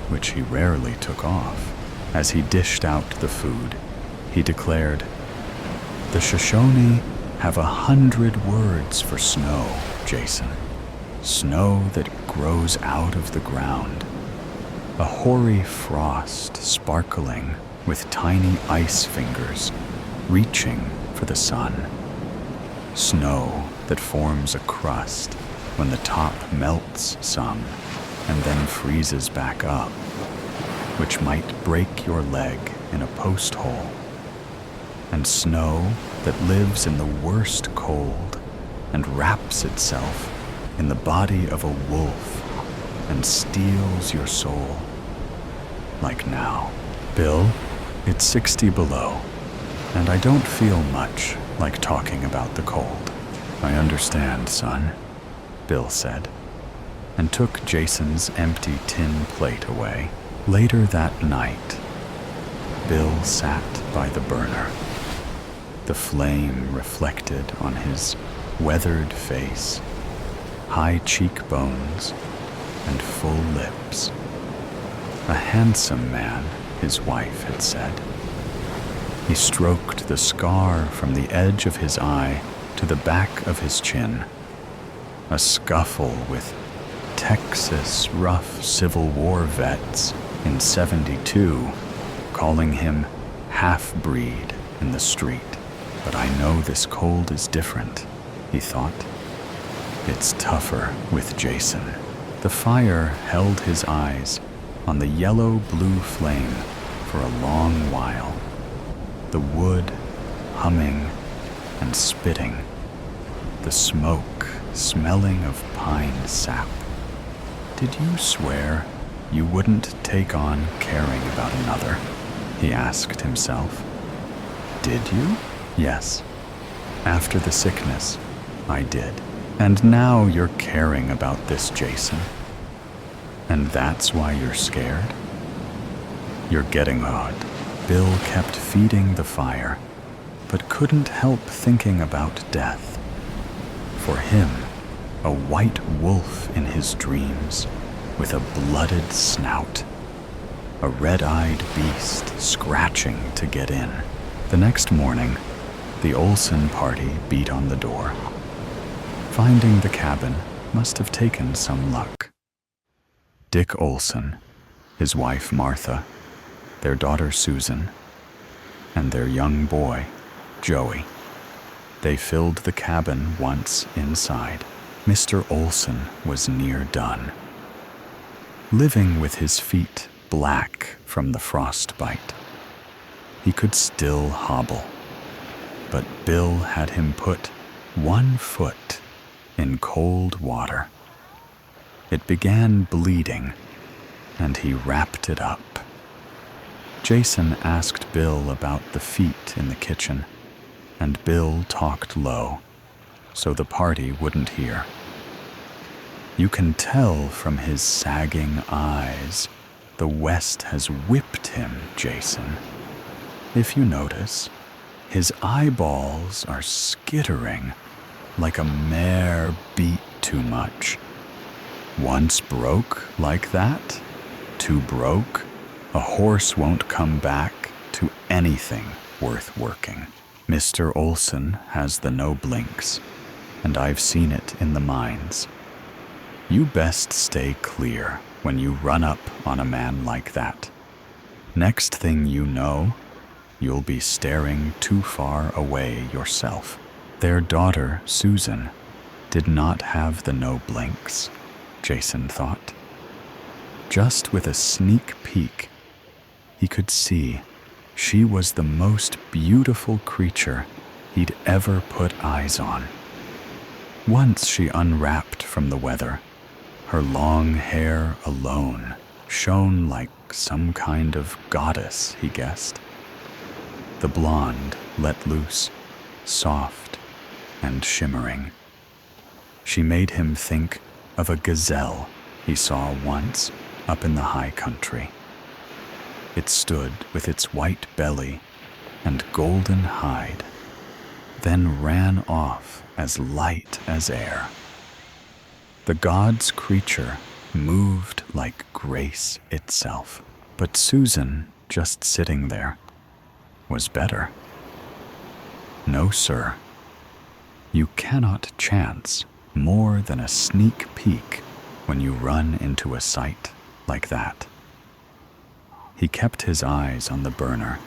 which he rarely took off. As he dished out the food, he declared, "The Shoshone have 100 words for snow, Jason. Snow that grows out of the ground. A hoary frost sparkling with tiny ice fingers reaching for the sun. Snow that forms a crust when the top melts some and then freezes back up, which might break your leg in a post hole. And snow that lives in the worst cold and wraps itself in the body of a wolf and steals your soul. Like now. Bill, it's 60 below, and I don't feel much like talking about the cold." "I understand, son," Bill said, and took Jason's empty tin plate away. Later that night, Bill sat by the burner, the flame reflected on his weathered face, high cheekbones, and full lips. A handsome man, his wife had said. He stroked the scar from the edge of his eye to the back of his chin. A scuffle with Texas rough Civil War vets in '72, calling him half-breed in the street. But I know this cold is different, he thought. It's tougher with Jason. The fire held his eyes on the yellow-blue flame for a long while, the wood humming and spitting, the smoke smelling of pine sap. "Did you swear you wouldn't take on caring about another?" he asked himself. "Did you?" "Yes. After the sickness, I did. And now you're caring about this Jason. And that's why you're scared? You're getting odd." Bill kept feeding the fire, but couldn't help thinking about death. For him, a white wolf in his dreams, with a blooded snout, a red-eyed beast scratching to get in. The next morning, the Olson party beat on the door. Finding the cabin must have taken some luck. Dick Olson, his wife Martha, their daughter Susan, and their young boy, Joey. They filled the cabin once inside. Mr. Olson was near done. Living with his feet black from the frostbite, he could still hobble, but Bill had him put one foot in cold water. It began bleeding, and he wrapped it up. Jason asked Bill about the feet in the kitchen, and Bill talked low, so the party wouldn't hear. You can tell from his sagging eyes the West has whipped him, Jason. If you notice, his eyeballs are skittering like a mare beat too much. Once broke like that, too broke, a horse won't come back to anything worth working. Mr. Olson has the no blinks, and I've seen it in the mines. You best stay clear when you run up on a man like that. Next thing you know, you'll be staring too far away yourself. Their daughter, Susan, did not have the no blinks, Jason thought. Just with a sneak peek, he could see she was the most beautiful creature he'd ever put eyes on. Once she unwrapped from the weather, Her long hair alone shone like some kind of goddess, he guessed. The blonde let loose, soft and shimmering. She made him think of a gazelle he saw once up in the high country. It stood with its white belly and golden hide, then ran off as light as air. The god's creature moved like grace itself, but Susan, just sitting there, was better. No, sir. You cannot chance more than a sneak peek when you run into a sight like that. He kept his eyes on the burner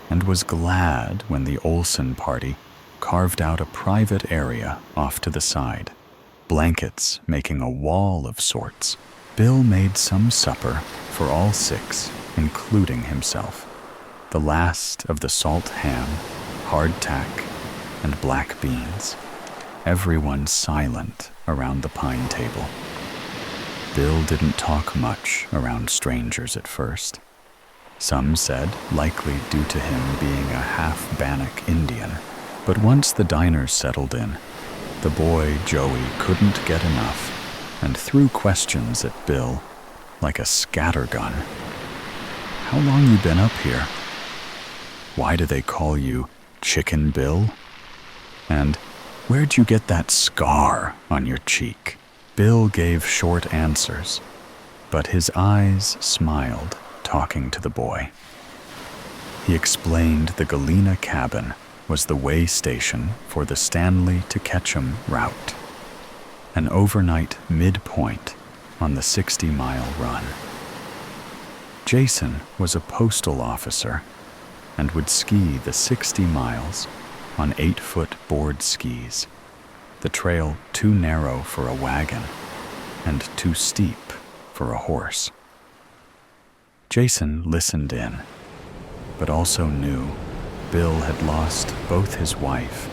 and was glad when the Olsen party carved out a private area off to the side, blankets making a wall of sorts. Bill made some supper for all 6, including himself. The last of the salt ham, hardtack, and black beans. Everyone silent around the pine table. Bill didn't talk much around strangers at first. Some said likely due to him being a half-Bannock Indian. But once the diners settled in, the boy Joey couldn't get enough and threw questions at Bill like a scattergun. How long you been up here? Why do they call you Chicken Bill? And where'd you get that scar on your cheek? Bill gave short answers, but his eyes smiled talking to the boy. He explained the Galena cabin was the way station for the Stanley to Ketchum route, an overnight midpoint on the 60-mile run. Jason was a postal officer and would ski the 60 miles on 8-foot board skis, the trail too narrow for a wagon and too steep for a horse. Jason listened in, but also knew Bill had lost both his wife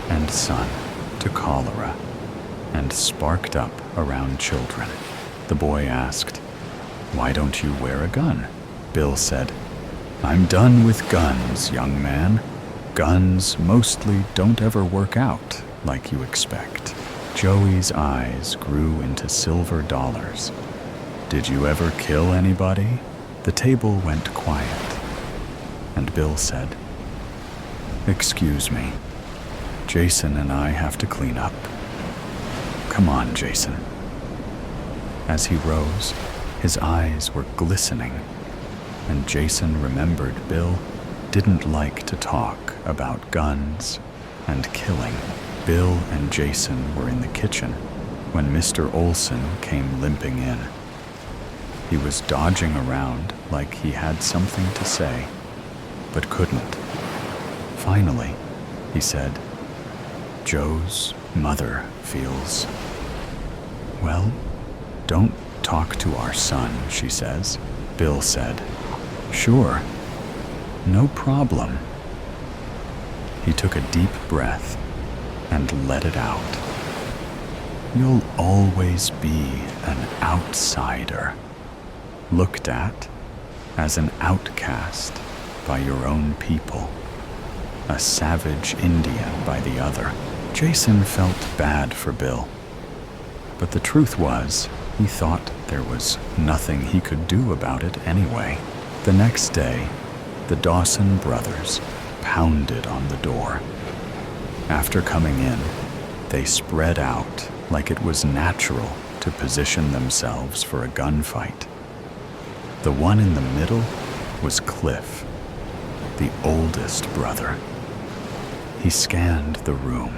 and son to cholera and sparked up around children. The boy asked, "Why don't you wear a gun?" Bill said, "I'm done with guns, young man. Guns mostly don't ever work out like you expect." Joey's eyes grew into silver dollars. "Did you ever kill anybody?" The table went quiet, and Bill said, "Excuse me. Jason and I have to clean up. Come on, Jason." As he rose, his eyes were glistening, and Jason remembered Bill didn't like to talk about guns and killing. Bill and Jason were in the kitchen when Mr. Olsen came limping in. He was dodging around like he had something to say, but couldn't. Finally, he said, "Joe's mother feels... Well, don't talk to our son," she says. Bill said, "Sure, no problem." He took a deep breath and let it out. "You'll always be an outsider, looked at as an outcast by your own people, a savage Indian by the other." Jason felt bad for Bill, but the truth was, he thought there was nothing he could do about it anyway. The next day, the Dawson brothers pounded on the door. After coming in, they spread out like it was natural to position themselves for a gunfight. The one in the middle was Cliff, the oldest brother. He scanned the room,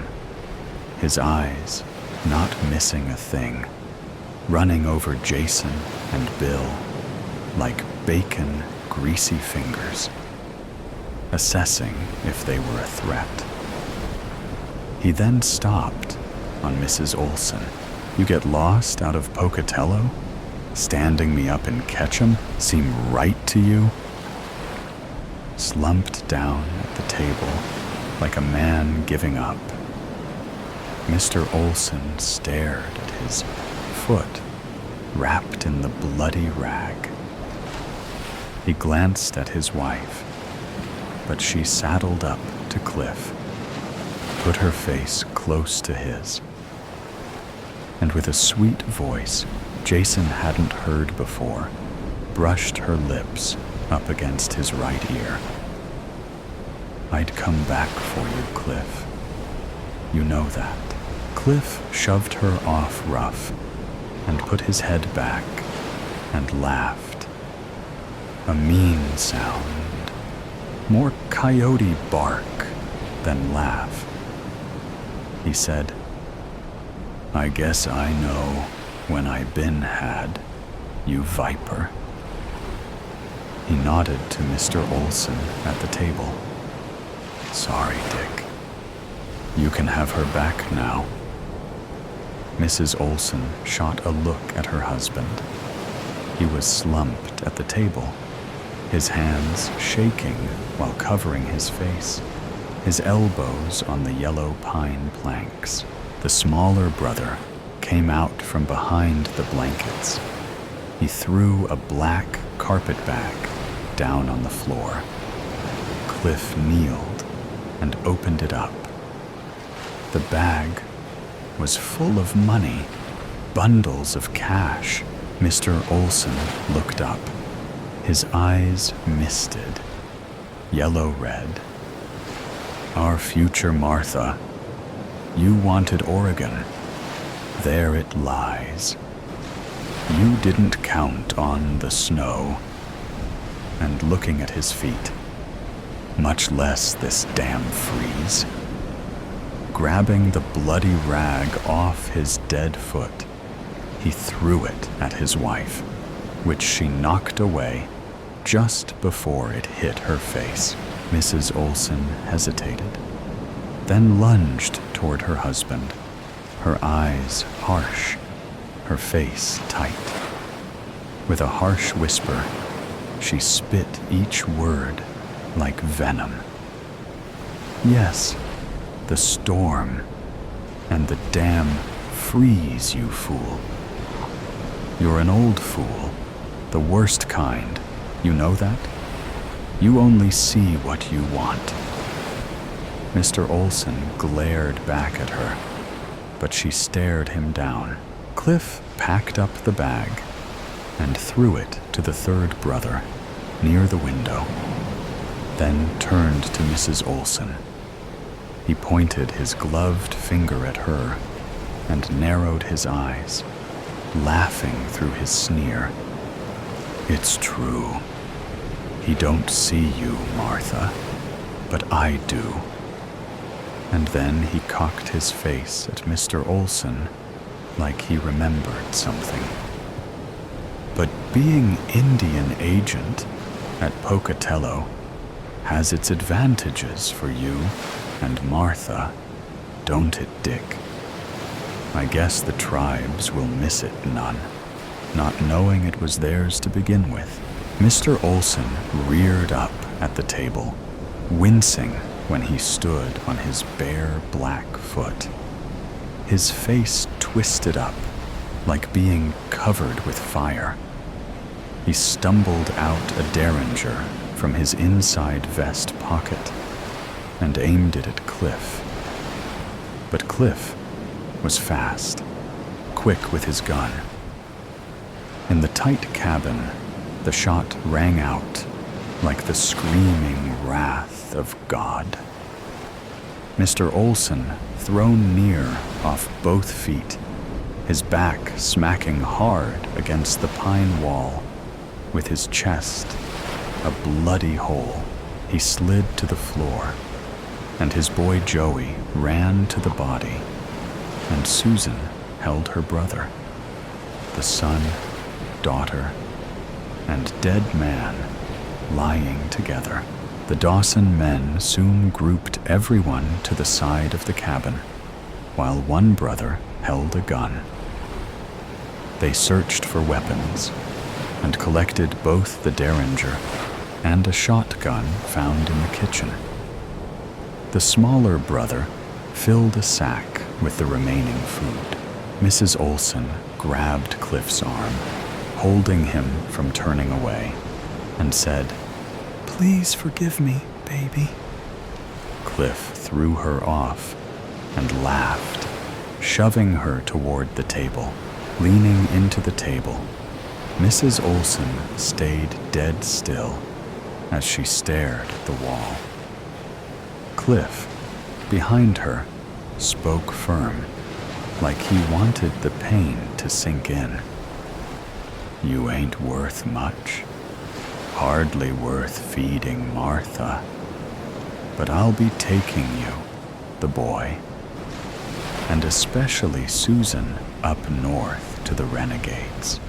his eyes not missing a thing, running over Jason and Bill like bacon, greasy fingers, assessing if they were a threat. He then stopped on Mrs. Olsen. "You get lost out of Pocatello? Standing me up in Ketchum seem right to you?" Slumped down at the table like a man giving up, Mr. Olsen stared at his foot wrapped in the bloody rag. He glanced at his wife, but she saddled up to Cliff, put her face close to his, and with a sweet voice Jason hadn't heard before, brushed her lips up against his right ear. "I'd come back for you, Cliff. You know that." Cliff shoved her off rough and put his head back and laughed. A mean sound, more coyote bark than laugh. He said, "I guess I know when I been had, you viper." He nodded to Mr. Olson at the table. "Sorry, Dick. You can have her back now." Mrs. Olson shot a look at her husband. He was slumped at the table, his hands shaking while covering his face, his elbows on the yellow pine planks. The smaller brother came out from behind the blankets. He threw a black carpet bag down on the floor. Cliff kneeled and opened it up. The bag was full of money, bundles of cash. Mr. Olson looked up. His eyes misted, yellow-red. "Our future Martha. You wanted Oregon. There it lies. You didn't count on the snow." And looking at his feet, "Much less this damn freeze." Grabbing the bloody rag off his dead foot, he threw it at his wife, which she knocked away just before it hit her face. Mrs. Olson hesitated, then lunged toward her husband, her eyes harsh, her face tight. With a harsh whisper, she spit each word like venom. "Yes, the storm and the damn freeze, you fool. You're an old fool, the worst kind. You know that? You only see what you want." Mr. Olson glared back at her, but she stared him down. Cliff packed up the bag and threw it to the third brother near the window, then turned to Mrs. Olson. He pointed his gloved finger at her and narrowed his eyes, laughing through his sneer. "It's true. He don't see you, Martha, but I do." And then he cocked his face at Mr. Olson like he remembered something. "But being Indian agent at Pocatello has its advantages for you and Martha, don't it, Dick? I guess the tribes will miss it none, not knowing it was theirs to begin with." Mr. Olson reared up at the table, wincing when he stood on his bare black foot. His face twisted up like being covered with fire. He stumbled out a derringer from his inside vest pocket and aimed it at Cliff. But Cliff was fast, quick with his gun. In the tight cabin, the shot rang out like the screaming wrath of God. Mr. Olson, thrown near off both feet, his back smacking hard against the pine wall, with his chest a bloody hole, he slid to the floor, and his boy Joey ran to the body, and Susan held her brother. The son, daughter, and dead man lying together. The Dawson men soon grouped everyone to the side of the cabin, while one brother held a gun. They searched for weapons and collected both the derringer and a shotgun found in the kitchen. The smaller brother filled a sack with the remaining food. Mrs. Olson grabbed Cliff's arm, holding him from turning away, and said, "Please forgive me, baby." Cliff threw her off and laughed, shoving her toward the table. Leaning into the table, Mrs. Olson stayed dead still as she stared at the wall. Cliff, behind her, spoke firm, like he wanted the pain to sink in. "You ain't worth much, hardly worth feeding Martha, but I'll be taking you, the boy, and especially Susan, up north to the renegades.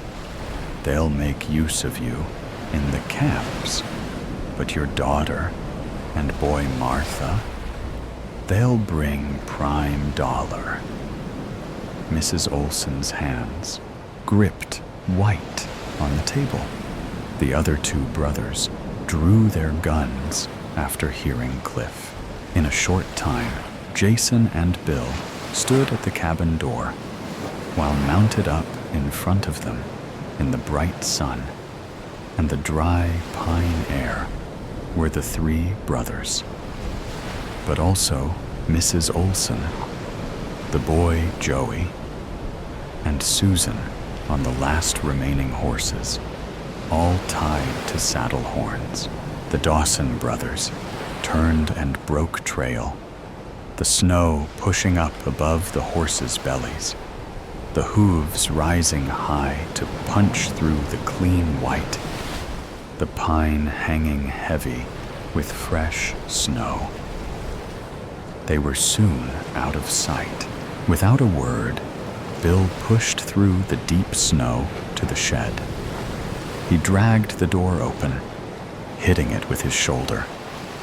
They'll make use of you in the camps, but your daughter and boy Martha, they'll bring prime dollar." Mrs. Olson's hands gripped white on the table. The other two brothers drew their guns after hearing Cliff. In a short time, Jason and Bill stood at the cabin door, while mounted up in front of them in the bright sun and the dry pine air were the three brothers, but also Mrs. Olson, the boy Joey, and Susan on the last remaining horses, all tied to saddle horns. The Dawson brothers turned and broke trail, the snow pushing up above the horses' bellies, the hooves rising high to punch through the clean white, the pine hanging heavy with fresh snow. They were soon out of sight. Without a word, Bill pushed through the deep snow to the shed. He dragged the door open, hitting it with his shoulder,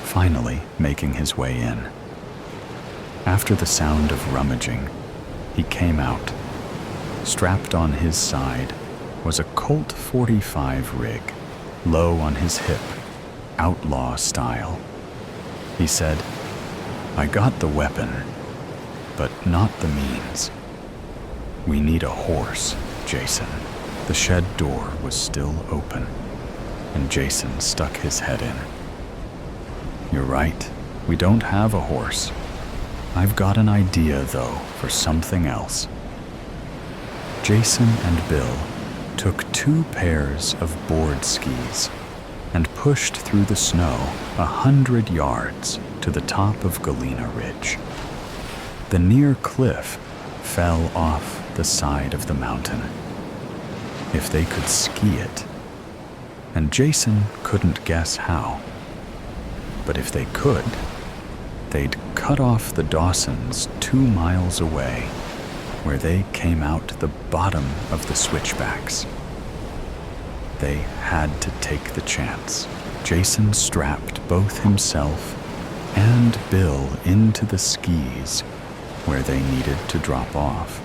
finally making his way in. After the sound of rummaging, he came out. Strapped on his side was a Colt .45 rig, low on his hip, outlaw style. He said, "I got the weapon, but not the means. We need a horse, Jason." The shed door was still open, and Jason stuck his head in. "You're right, we don't have a horse. I've got an idea, though, for something else." Jason and Bill took 2 pairs of board skis and pushed through the snow 100 yards to the top of Galena Ridge. The near cliff fell off the side of the mountain. If they could ski it, and Jason couldn't guess how, but if they could, they'd cut off the Dawsons 2 miles away, where they came out the bottom of the switchbacks. They had to take the chance. Jason strapped both himself and Bill into the skis where they needed to drop off.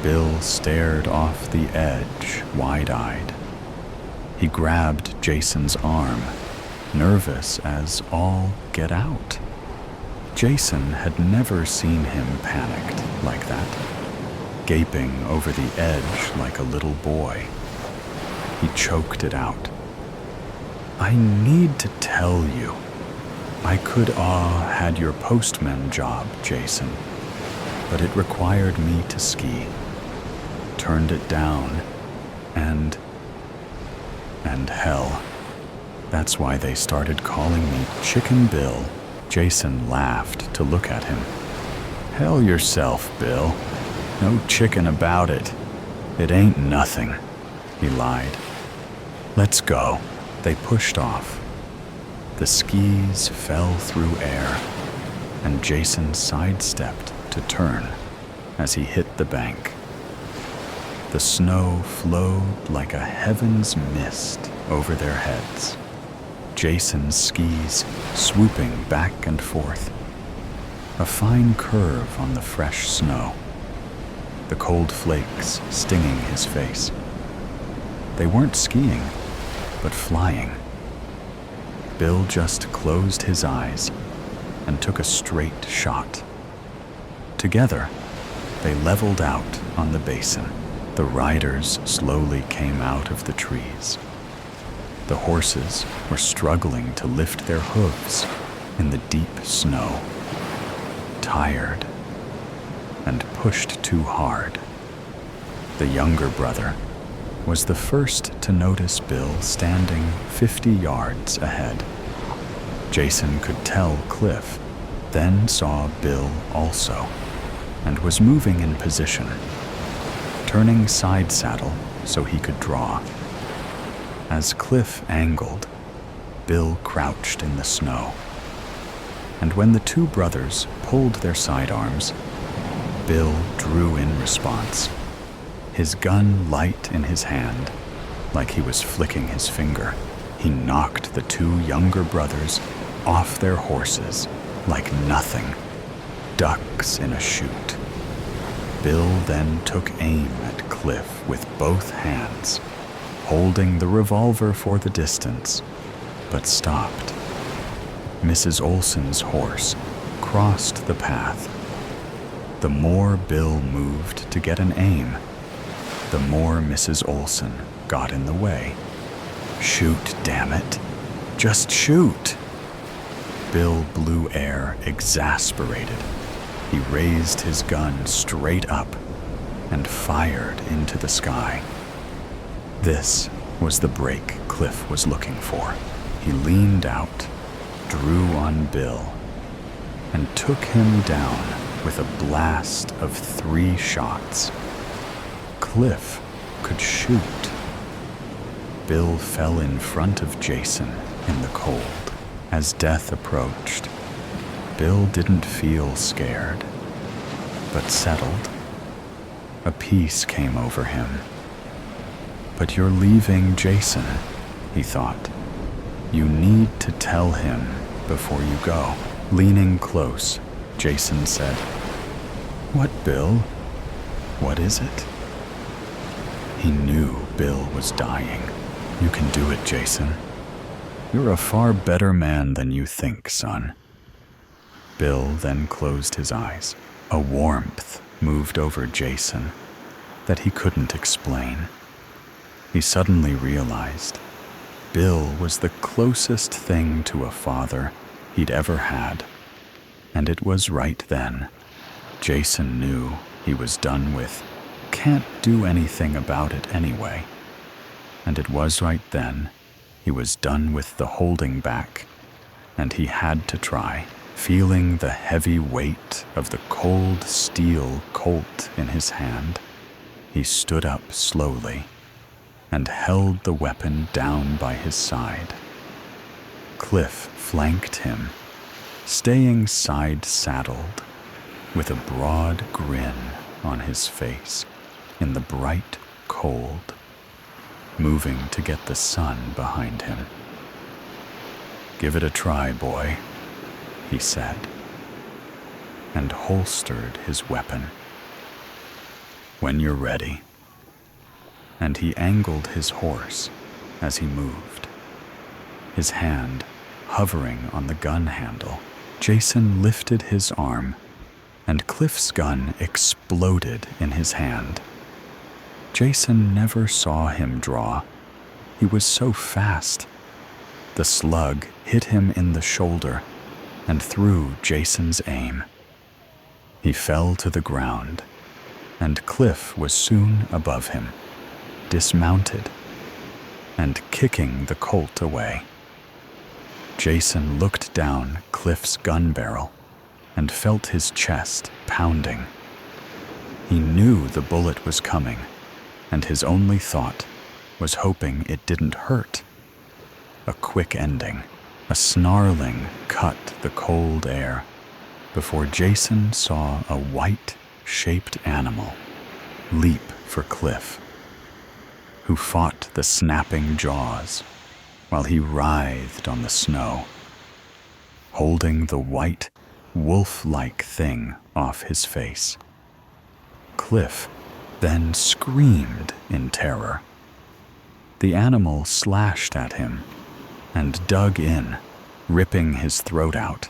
Bill stared off the edge, wide-eyed. He grabbed Jason's arm, nervous as all get out. Jason had never seen him panicked like that, gaping over the edge like a little boy. He choked it out. "I need to tell you. I could had your postman job, Jason, but it required me to ski. Turned it down, and hell, that's why they started calling me Chicken Bill." Jason laughed to look at him. "Hell yourself, Bill. No chicken about it. It ain't nothing," he lied. "Let's go." They pushed off. The skis fell through air, and Jason sidestepped to turn as he hit the bank. The snow flowed like a heaven's mist over their heads. Jason's skis swooping back and forth, a fine curve on the fresh snow, the cold flakes stinging his face. They weren't skiing, but flying. Bill just closed his eyes and took a straight shot. Together, they leveled out on the basin. The riders slowly came out of the trees. The horses were struggling to lift their hooves in the deep snow, tired and pushed too hard. The younger brother was the first to notice Bill standing 50 yards ahead. Jason could tell Cliff, then saw Bill also, and was moving in position, turning side saddle so he could draw. As Cliff angled, Bill crouched in the snow. And when the two brothers pulled their sidearms, Bill drew in response, his gun light in his hand, like he was flicking his finger. He knocked the two younger brothers off their horses like nothing, ducks in a chute. Bill then took aim at Cliff with both hands, holding the revolver for the distance, but stopped. Mrs. Olson's horse crossed the path. The more Bill moved to get an aim, the more Mrs. Olson got in the way. Shoot, damn it. Just shoot. Bill blew air, exasperated. He raised his gun straight up and fired into the sky. This was the break Cliff was looking for. He leaned out, drew on Bill, and took him down with a blast of 3 shots. Cliff could shoot. Bill fell in front of Jason in the cold. As death approached, Bill didn't feel scared, but settled. A peace came over him. But you're leaving Jason, he thought. You need to tell him before you go. Leaning close, Jason said, "What, Bill? What is it?" He knew Bill was dying. You can do it, Jason. You're a far better man than you think, son. Bill then closed his eyes. A warmth moved over Jason that he couldn't explain. He suddenly realized Bill was the closest thing to a father he'd ever had, and it was right then. Jason knew he was done with can't do anything about it anyway, and it was right then he was done with the holding back, and he had to try. Feeling the heavy weight of the cold steel Colt in his hand, he stood up slowly and held the weapon down by his side. Cliff flanked him, staying side-saddled, with a broad grin on his face in the bright cold, moving to get the sun behind him. "Give it a try, boy," he said, and holstered his weapon. "When you're ready." And he angled his horse as he moved, his hand hovering on the gun handle. Jason lifted his arm, and Cliff's gun exploded in his hand. Jason never saw him draw. He was so fast. The slug hit him in the shoulder and threw Jason's aim. He fell to the ground, and Cliff was soon above him, dismounted, and kicking the Colt away. Jason looked down Cliff's gun barrel and felt his chest pounding. He knew the bullet was coming, and his only thought was hoping it didn't hurt. A quick ending, a snarling cut the cold air before Jason saw a white-shaped animal leap for Cliff, who fought the snapping jaws while he writhed on the snow, holding the white, wolf-like thing off his face. Cliff then screamed in terror. The animal slashed at him and dug in, ripping his throat out,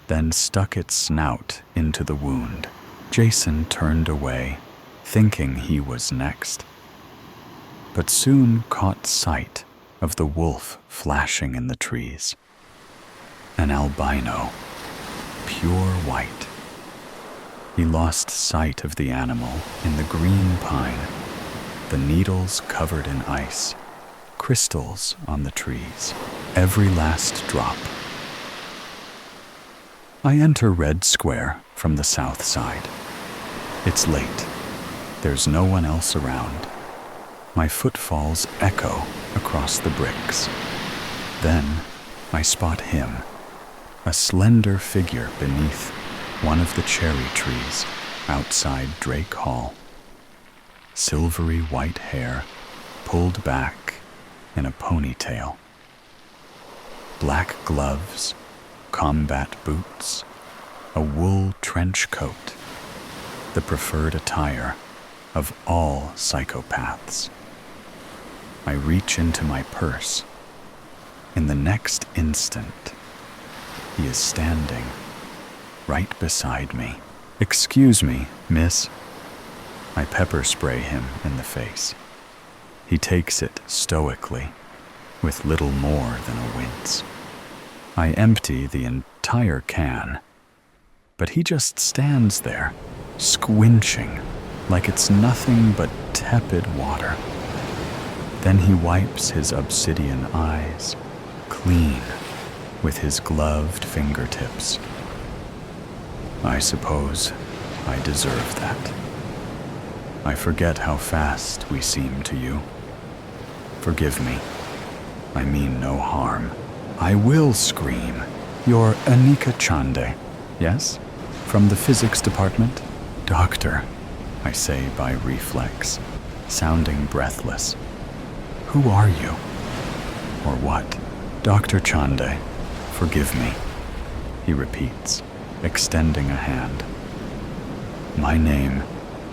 then stuck its snout into the wound. Jason turned away, thinking he was next, but soon caught sight of the wolf flashing in the trees. An albino, pure white. He lost sight of the animal in the green pine, the needles covered in ice, crystals on the trees, every last drop. I enter Red Square from the south side. It's late. There's no one else around. My footfalls echo across the bricks. Then I spot him, a slender figure beneath one of the cherry trees outside Drake Hall. Silvery white hair pulled back in a ponytail. Black gloves, combat boots, a wool trench coat, the preferred attire of all psychopaths. I reach into my purse. In the next instant, he is standing right beside me. "Excuse me, miss." I pepper spray him in the face. He takes it stoically, with little more than a wince. I empty the entire can, but he just stands there, squinching like it's nothing but tepid water. Then he wipes his obsidian eyes clean with his gloved fingertips. I suppose I deserve that. I forget how fast we seem to you. Forgive me. I mean no harm. I will scream. You're Anika Chande, yes? From the physics department? Doctor, I say by reflex, sounding breathless. Who are you? Or what? Dr. Chande, forgive me, he repeats, extending a hand. My name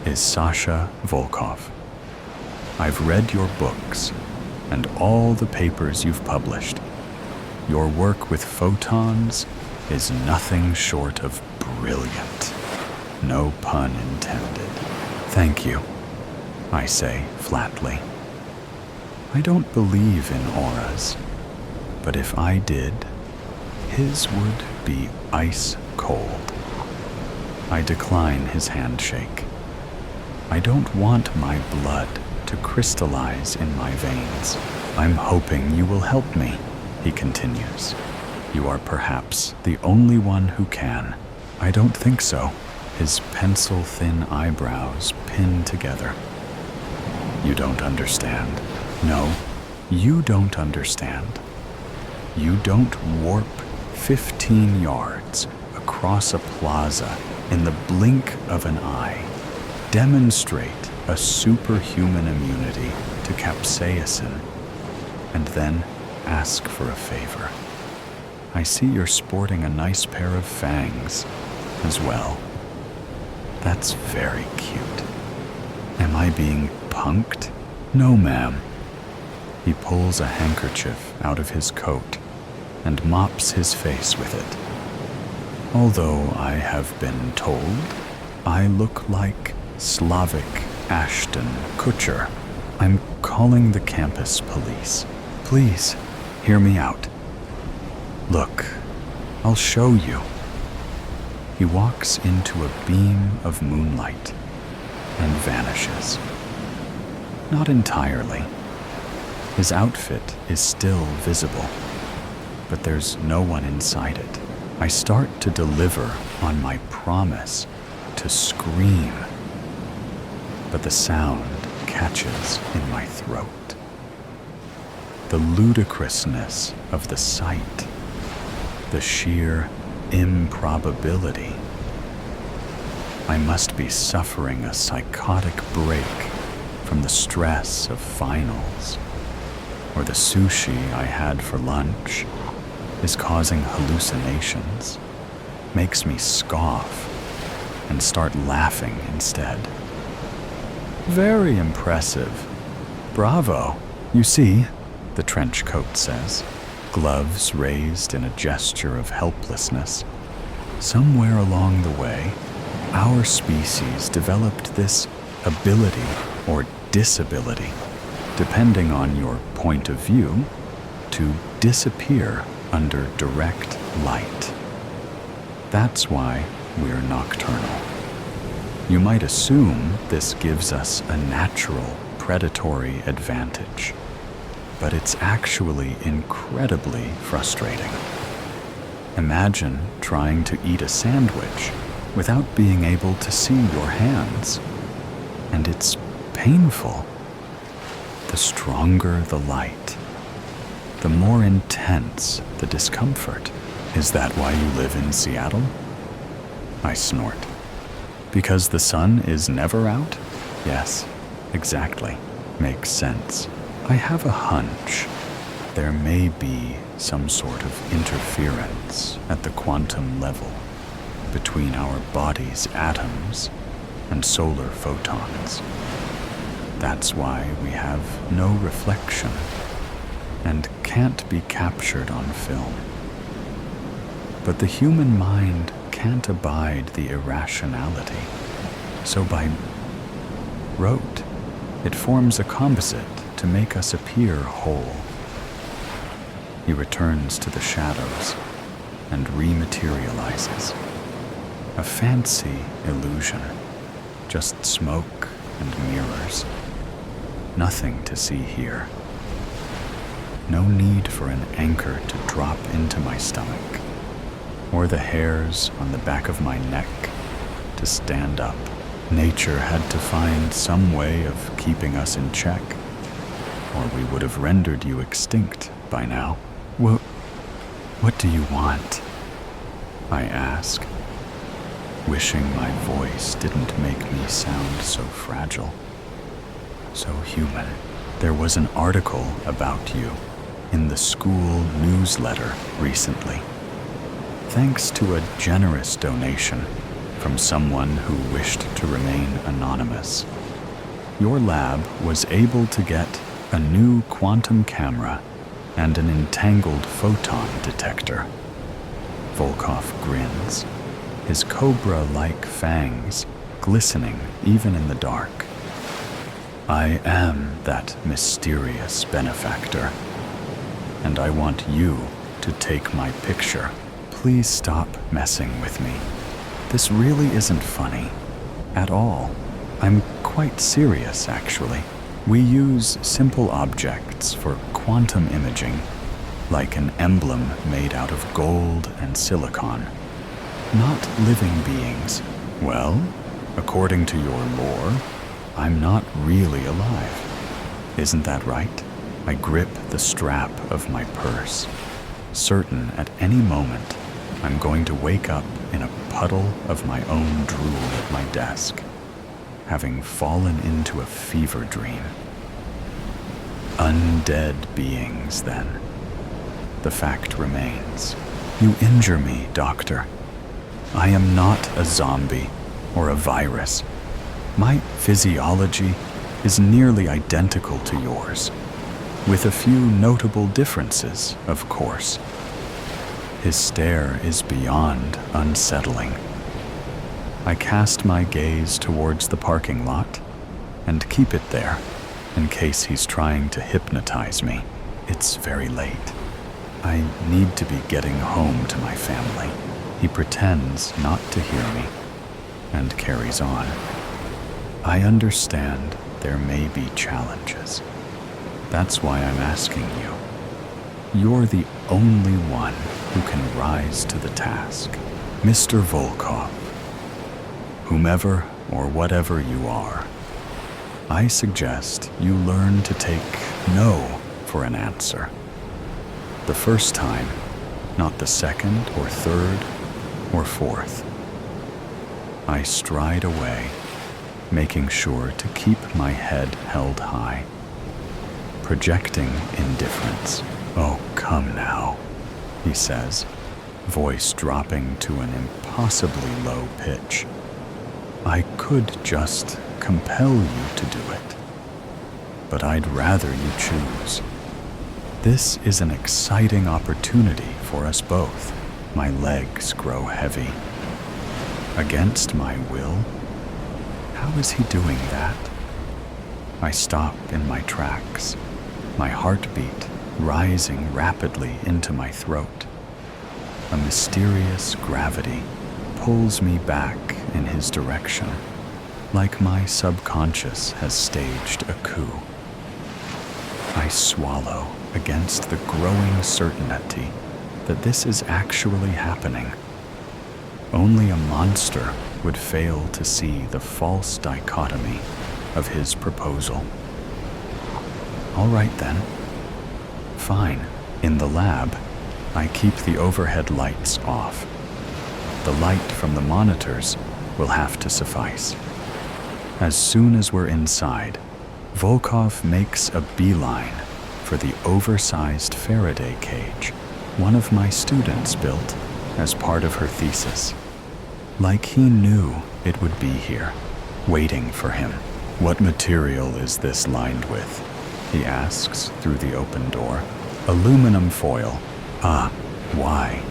is Sasha Volkov. I've read your books and all the papers you've published. Your work with photons is nothing short of brilliant. No pun intended. Thank you, I say flatly. I don't believe in auras, but if I did, his would be ice cold. I decline his handshake. I don't want my blood to crystallize in my veins. I'm hoping you will help me, he continues. You are perhaps the only one who can. I don't think so. His pencil-thin eyebrows pin together. You don't understand. No, you don't understand. You don't warp 15 yards across a plaza in the blink of an eye, demonstrate a superhuman immunity to capsaicin, and then ask for a favor. I see you're sporting a nice pair of fangs as well. That's very cute. Am I being punked? No, ma'am. He pulls a handkerchief out of his coat and mops his face with it. Although I have been told I look like Slavic Ashton Kutcher. I'm calling the campus police. Please, hear me out. Look, I'll show you. He walks into a beam of moonlight and vanishes. Not entirely. His outfit is still visible, but there's no one inside it. I start to deliver on my promise to scream, but the sound catches in my throat. The ludicrousness of the sight, the sheer improbability. I must be suffering a psychotic break from the stress of finals, or the sushi I had for lunch is causing hallucinations, makes me scoff and start laughing instead. Very impressive. Bravo. You see, the trench coat says, gloves raised in a gesture of helplessness. Somewhere along the way, our species developed this ability or disability, depending on your point of view, to disappear under direct light. That's why we're nocturnal. You might assume this gives us a natural predatory advantage, but it's actually incredibly frustrating. Imagine trying to eat a sandwich without being able to see your hands. And it's painful. The stronger the light, the more intense the discomfort. Is that why you live in Seattle? I snort. Because the sun is never out? Yes, exactly. Makes sense. I have a hunch. There may be some sort of interference at the quantum level between our body's atoms and solar photons. That's why we have no reflection and can't be captured on film. But the human mind can't abide the irrationality. So by rote, it forms a composite to make us appear whole. He returns to the shadows and rematerializes. A fancy illusion, just smoke and mirrors. Nothing to see here. No need for an anchor to drop into my stomach, or the hairs on the back of my neck to stand up. Nature had to find some way of keeping us in check, or we would have rendered you extinct by now. What do you want? I ask, wishing my voice didn't make me sound so fragile, so human. There was an article about you in the school newsletter recently. Thanks to a generous donation from someone who wished to remain anonymous, your lab was able to get a new quantum camera and an entangled photon detector. Volkov grins, his cobra-like fangs glistening even in the dark. I am that mysterious benefactor, and I want you to take my picture. Please stop messing with me. This really isn't funny at all. I'm quite serious, actually. We use simple objects for quantum imaging, like an emblem made out of gold and silicon. Not living beings. Well, according to your lore, I'm not really alive. Isn't that right? I grip the strap of my purse, certain at any moment I'm going to wake up in a puddle of my own drool at my desk, having fallen into a fever dream. Undead beings, then. The fact remains. You injure me, Doctor. I am not a zombie or a virus. My physiology is nearly identical to yours, with a few notable differences, of course. His stare is beyond unsettling. I cast my gaze towards the parking lot and keep it there in case he's trying to hypnotize me. It's very late. I need to be getting home to my family. He pretends not to hear me and carries on. I understand there may be challenges. That's why I'm asking you. You're the only one who can rise to the task. Mr. Volkov, whomever or whatever you are, I suggest you learn to take no for an answer. The first time, not the second or third or fourth. I stride away, making sure to keep my head held high, projecting indifference. Oh, come now, he says, voice dropping to an impossibly low pitch. I could just compel you to do it, but I'd rather you choose. This is an exciting opportunity for us both. My legs grow heavy. Against my will, How is he doing that? I stop in my tracks, my heartbeat rising rapidly into my throat. A mysterious gravity pulls me back in his direction, like my subconscious has staged a coup. I swallow against the growing certainty that this is actually happening. Only a monster would fail to see the false dichotomy of his proposal. All right then. Fine. In the lab, I keep the overhead lights off. The light from the monitors will have to suffice. As soon as we're inside, Volkov makes a beeline for the oversized Faraday cage one of my students built as part of her thesis. Like he knew it would be here, waiting for him. What material is this lined with? He asks through the open door. Aluminum foil. Ah, why?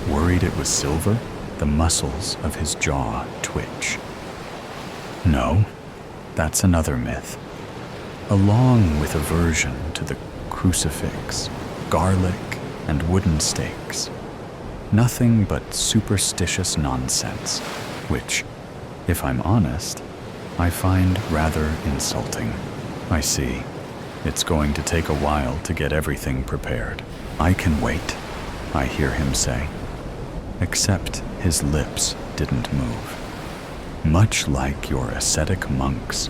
Worried it was silver? The muscles of his jaw twitch. No, that's another myth. Along with aversion to the crucifix, garlic, and wooden stakes. Nothing but superstitious nonsense, which, if I'm honest, I find rather insulting. I see. It's going to take a while to get everything prepared. I can wait, I hear him say. Except his lips didn't move. Much like your ascetic monks,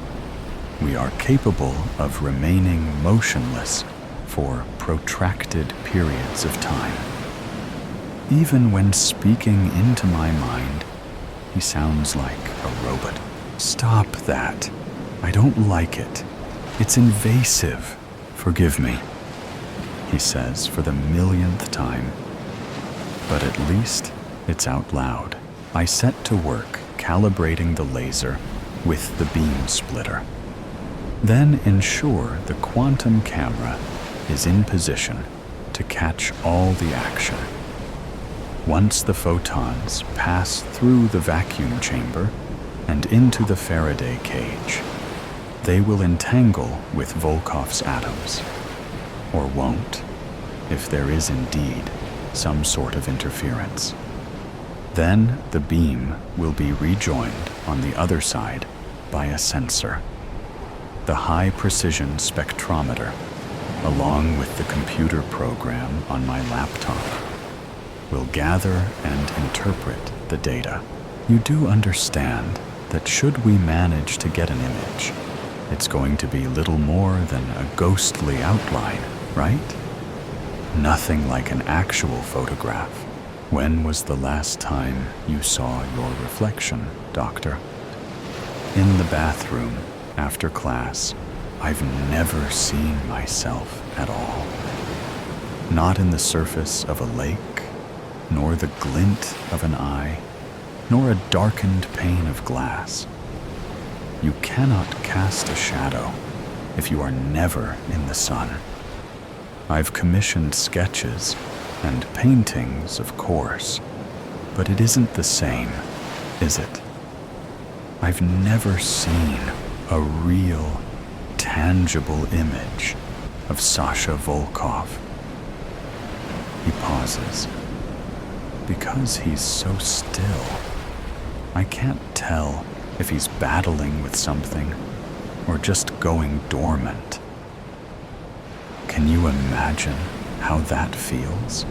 we are capable of remaining motionless for protracted periods of time. Even when speaking into my mind, he sounds like a robot. Stop that. I don't like it. It's invasive. Forgive me, he says for the millionth time. But at least it's out loud. I set to work calibrating the laser with the beam splitter. Then ensure the quantum camera is in position to catch all the action. Once the photons pass through the vacuum chamber and into the Faraday cage, they will entangle with Volkov's atoms, or won't, if there is indeed some sort of interference. Then the beam will be rejoined on the other side by a sensor. The high-precision spectrometer, along with the computer program on my laptop, will gather and interpret the data. You do understand that should we manage to get an image, it's going to be little more than a ghostly outline, right? Nothing like an actual photograph. When was the last time you saw your reflection, Doctor? In the bathroom, after class, I've never seen myself at all. Not in the surface of a lake, nor the glint of an eye, nor a darkened pane of glass. You cannot cast a shadow if you are never in the sun. I've commissioned sketches and paintings, of course, but it isn't the same, is it? I've never seen a real, tangible image of Sasha Volkov. He pauses. Because he's so still, I can't tell if he's battling with something or just going dormant. Can you imagine how that feels?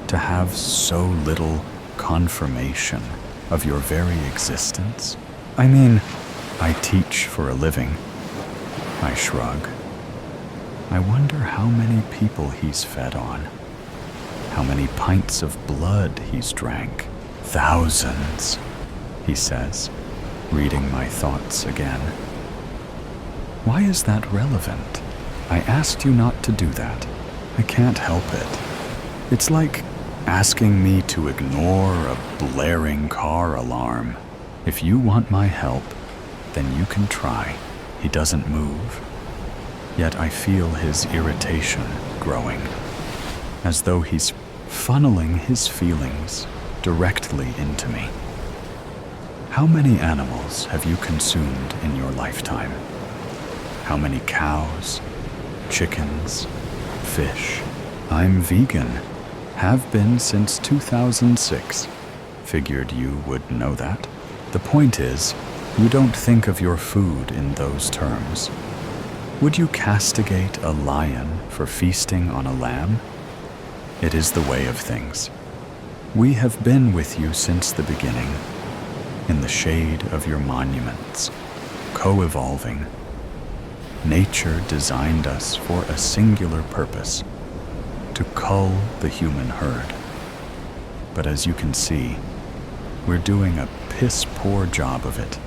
To have so little confirmation of your very existence? I mean, I teach for a living. I shrug. I wonder how many people he's fed on. How many pints of blood he's drank. Thousands, he says, reading my thoughts again. Why is that relevant? I asked you not to do that. I can't help it. It's like asking me to ignore a blaring car alarm. If you want my help, then you can try. He doesn't move. Yet I feel his irritation growing, as though he's funneling his feelings directly into me. How many animals have you consumed in your lifetime? How many cows, chickens, fish? I'm vegan. Have been since 2006. Figured you would know that. The point is, you don't think of your food in those terms. Would you castigate a lion for feasting on a lamb? It is the way of things. We have been with you since the beginning, in the shade of your monuments, co-evolving. Nature designed us for a singular purpose, to cull the human herd. But as you can see, we're doing a piss-poor job of it.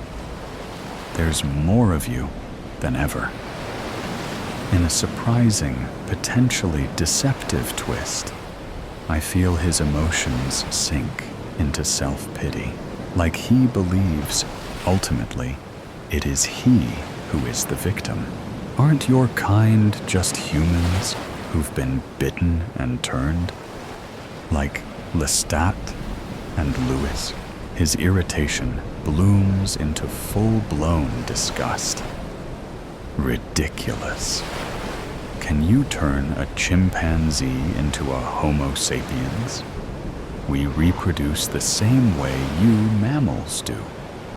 There's more of you than ever. In a surprising, potentially deceptive twist, I feel his emotions sink into self-pity, like he believes, ultimately, it is he who is the victim. Aren't your kind just humans who've been bitten and turned? Like Lestat and Lewis, his irritation blooms into full-blown disgust. Ridiculous. Can you turn a chimpanzee into a Homo sapiens? We reproduce the same way you mammals do,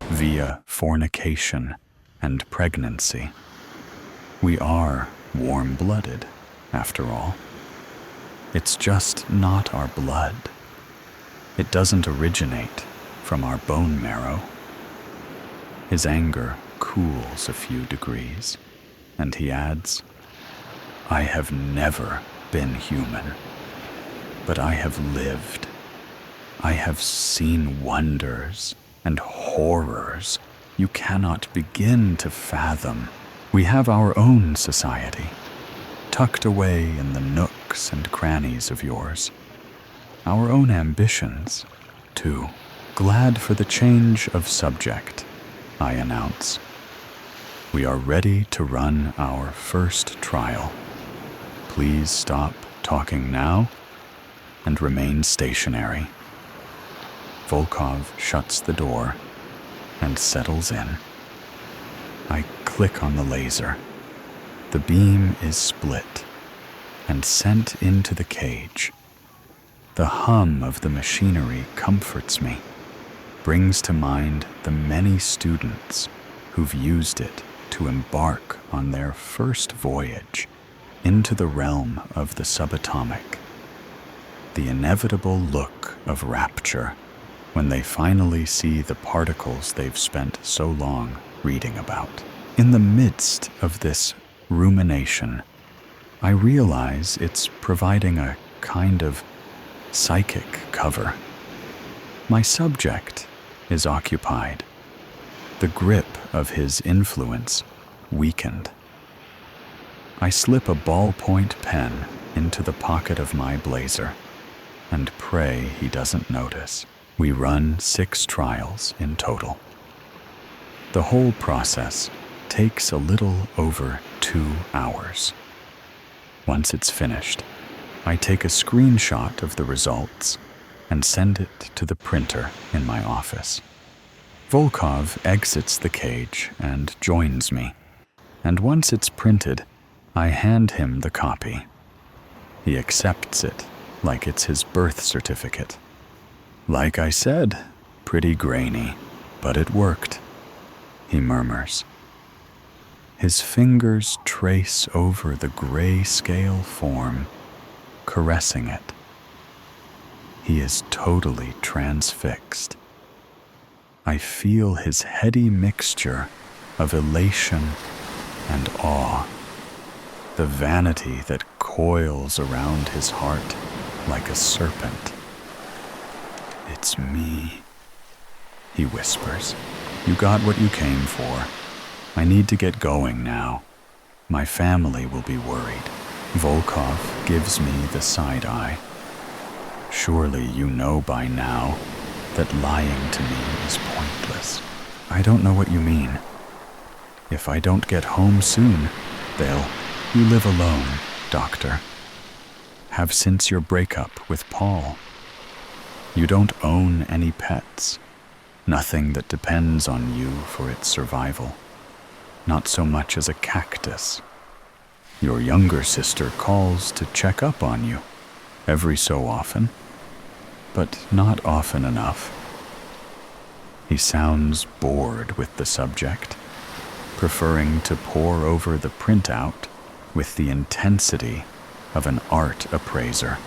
via fornication and pregnancy. We are warm-blooded, after all. It's just not our blood. It doesn't originate from our bone marrow. His anger cools a few degrees, and he adds, I have never been human, but I have lived. I have seen wonders and horrors you cannot begin to fathom. We have our own society, tucked away in the nooks and crannies of yours. Our own ambitions, too. Glad for the change of subject, I announce. We are ready to run our first trial. Please stop talking now and remain stationary. Volkov shuts the door and settles in. I click on the laser. The beam is split and sent into the cage. The hum of the machinery comforts me, brings to mind the many students who've used it to embark on their first voyage into the realm of the subatomic. The inevitable look of rapture when they finally see the particles they've spent so long reading about. In the midst of this rumination, I realize it's providing a kind of psychic cover. My subject is occupied, the grip of his influence weakened. I slip a ballpoint pen into the pocket of my blazer and pray he doesn't notice. We run 6 trials in total. The whole process takes a little over 2 hours. Once it's finished, I take a screenshot of the results and send it to the printer in my office. Volkov exits the cage and joins me, and once it's printed, I hand him the copy. He accepts it like it's his birth certificate. Like I said, pretty grainy, but it worked, he murmurs. His fingers trace over the grayscale form, caressing it. He is totally transfixed. I feel his heady mixture of elation and awe, the vanity that coils around his heart like a serpent. It's me, he whispers. You got what you came for. I need to get going now. My family will be worried. Volkov gives me the side eye. Surely you know by now that lying to me is pointless. I don't know what you mean. If I don't get home soon, you live alone, Doctor. Have since your breakup with Paul. You don't own any pets. Nothing that depends on you for its survival. Not so much as a cactus. Your younger sister calls to check up on you every so often, but not often enough. He sounds bored with the subject, preferring to pore over the printout with the intensity of an art appraiser.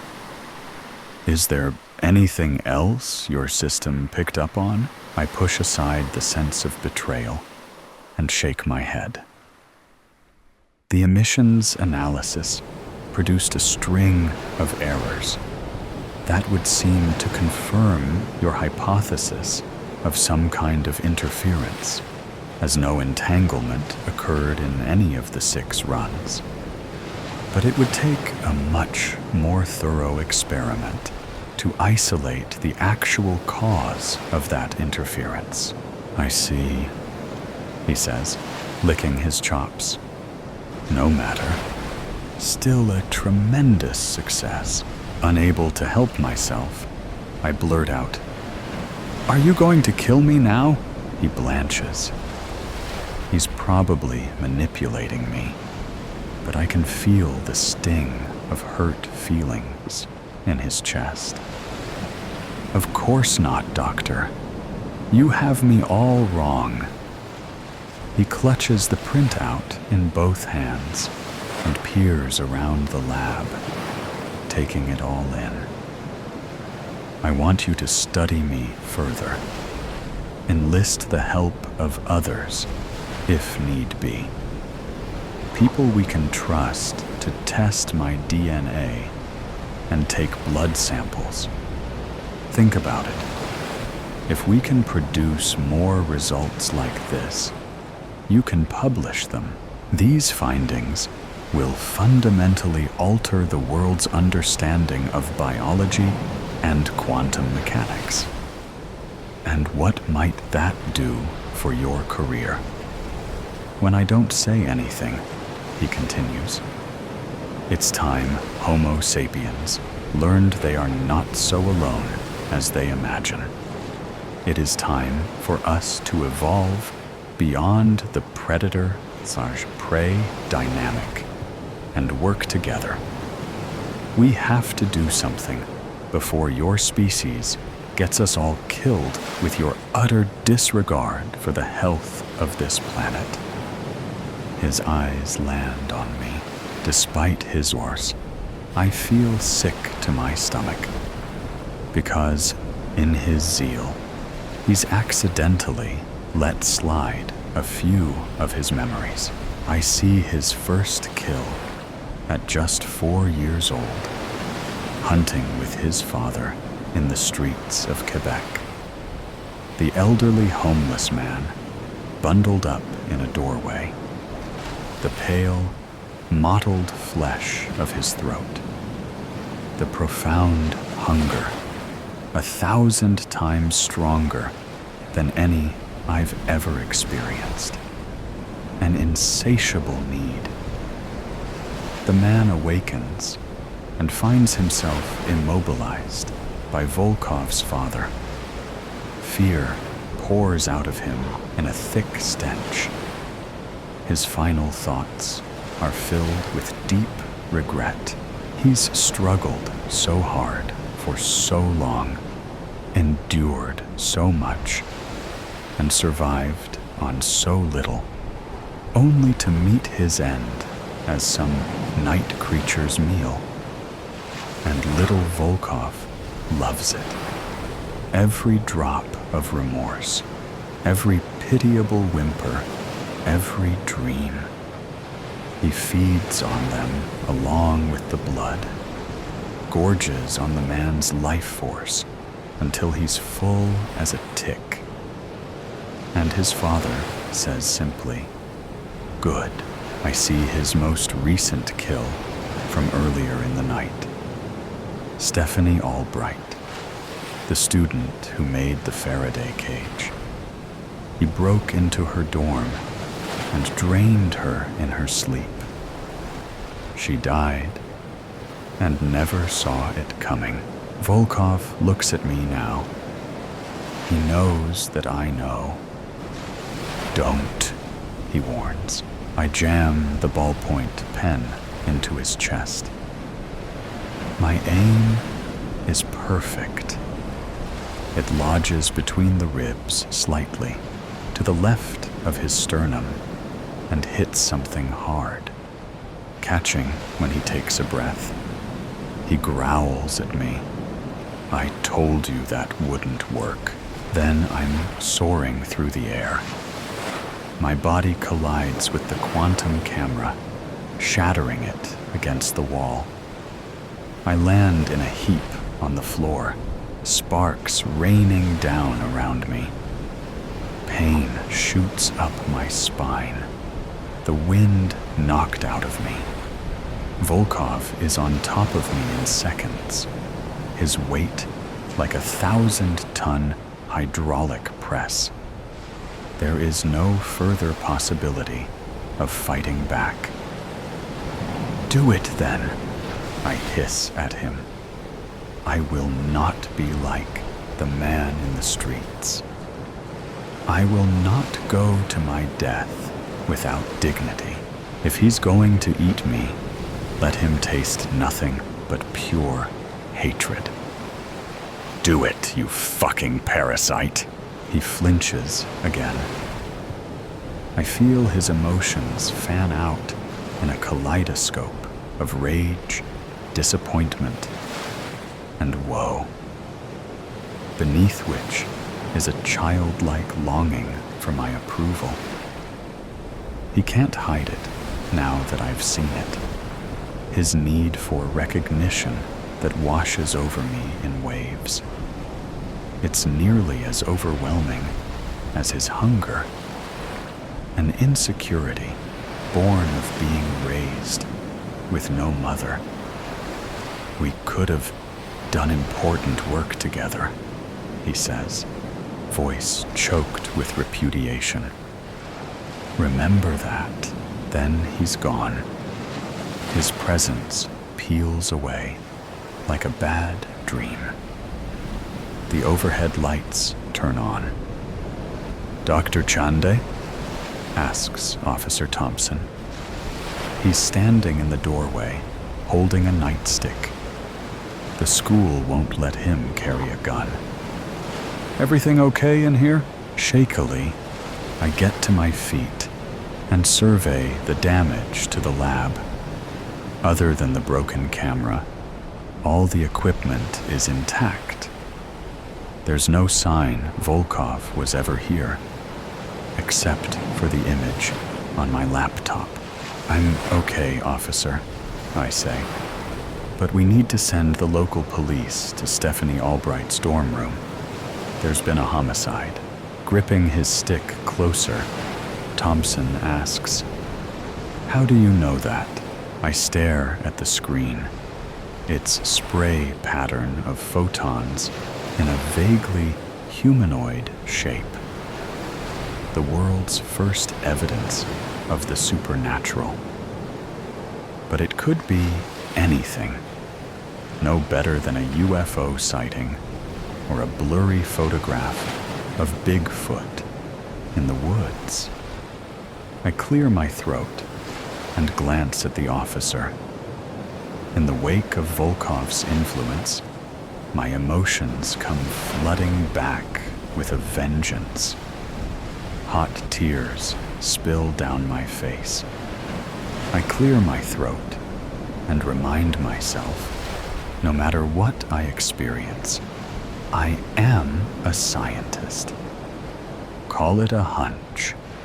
Is there anything else your system picked up on? I push aside the sense of betrayal and shake my head. The emissions analysis produced a string of errors that would seem to confirm your hypothesis of some kind of interference, as no entanglement occurred in any of the 6 runs. But it would take a much more thorough experiment to isolate the actual cause of that interference. I see, he says, licking his chops. No matter. Still a tremendous success. Unable to help myself, I blurt out, "Are you going to kill me now?" He blanches. He's probably manipulating me, but I can feel the sting of hurt feelings in his chest. Of course not, Doctor. You have me all wrong. He clutches the printout in both hands and peers around the lab, taking it all in. I want you to study me further. Enlist the help of others, if need be. People we can trust to test my DNA and take blood samples. Think about it. If we can produce more results like this, you can publish them. These findings will fundamentally alter the world's understanding of biology and quantum mechanics. And what might that do for your career? When I don't say anything, he continues, it's time Homo sapiens learned they are not so alone as they imagine. It is time for us to evolve beyond the predator/prey dynamic and work together. We have to do something before your species gets us all killed with your utter disregard for the health of this planet. His eyes land on me. Despite his words, I feel sick to my stomach, because in his zeal, he's accidentally let slide a few of his memories. I see his first kill at just 4 years old, hunting with his father in the streets of Quebec. The elderly homeless man bundled up in a doorway, the pale, mottled flesh of his throat, the profound hunger, 1,000 times stronger than any I've ever experienced, an insatiable need. The man awakens and finds himself immobilized by Volkov's father. Fear pours out of him in a thick stench. His final thoughts are filled with deep regret. He's struggled so hard for so long, endured so much, and survived on so little, only to meet his end as some night creature's meal. And little Volkov loves it. Every drop of remorse, every pitiable whimper, every dream. He feeds on them along with the blood, gorges on the man's life force until he's full as a tick. And his father says simply, "Good." I see his most recent kill from earlier in the night. Stephanie Albright, the student who made the Faraday cage. He broke into her dorm and drained her in her sleep. She died and never saw it coming. Volkov looks at me now, He knows that I know. Don't, he warns. I jam the ballpoint pen into his chest. My aim is perfect. It lodges between the ribs slightly, to the left of his sternum, and hits something hard, catching when he takes a breath. He growls at me. I told you that wouldn't work. Then I'm soaring through the air. My body collides with the quantum camera, shattering it against the wall. I land in a heap on the floor, sparks raining down around me. Pain shoots up my spine, the wind knocked out of me. Volkov is on top of me in seconds, his weight like a 1,000-ton hydraulic press. There is no further possibility of fighting back. Do it then, I hiss at him. I will not be like the man in the streets. I will not go to my death without dignity. If he's going to eat me, let him taste nothing but pure hatred. Do it, you fucking parasite. He flinches again. I feel his emotions fan out in a kaleidoscope of rage, disappointment, and woe, beneath which is a childlike longing for my approval. He can't hide it now that I've seen it. His need for recognition that washes over me in waves. It's nearly as overwhelming as his hunger, an insecurity born of being raised with no mother. We could have done important work together, he says, voice choked with repudiation. Remember that, then he's gone. His presence peels away like a bad dream. The overhead lights turn on. Dr. Chande? Asks Officer Thompson. He's standing in the doorway, holding a nightstick. The school won't let him carry a gun. Everything okay in here? Shakily, I get to my feet and survey the damage to the lab. Other than the broken camera, all the equipment is intact. There's no sign Volkov was ever here, except for the image on my laptop. I'm okay, officer, I say, but we need to send the local police to Stephanie Albright's dorm room. There's been a homicide. Gripping his stick closer, Thompson asks, "How do you know that?" I stare at the screen, its spray pattern of photons in a vaguely humanoid shape. The world's first evidence of the supernatural. But it could be anything. No better than a UFO sighting or a blurry photograph of Bigfoot in the woods. I clear my throat and glance at the officer. In the wake of Volkov's influence, my emotions come flooding back with a vengeance. Hot tears spill down my face. I clear my throat and remind myself, no matter what I experience, I am a scientist. Call it a hunch,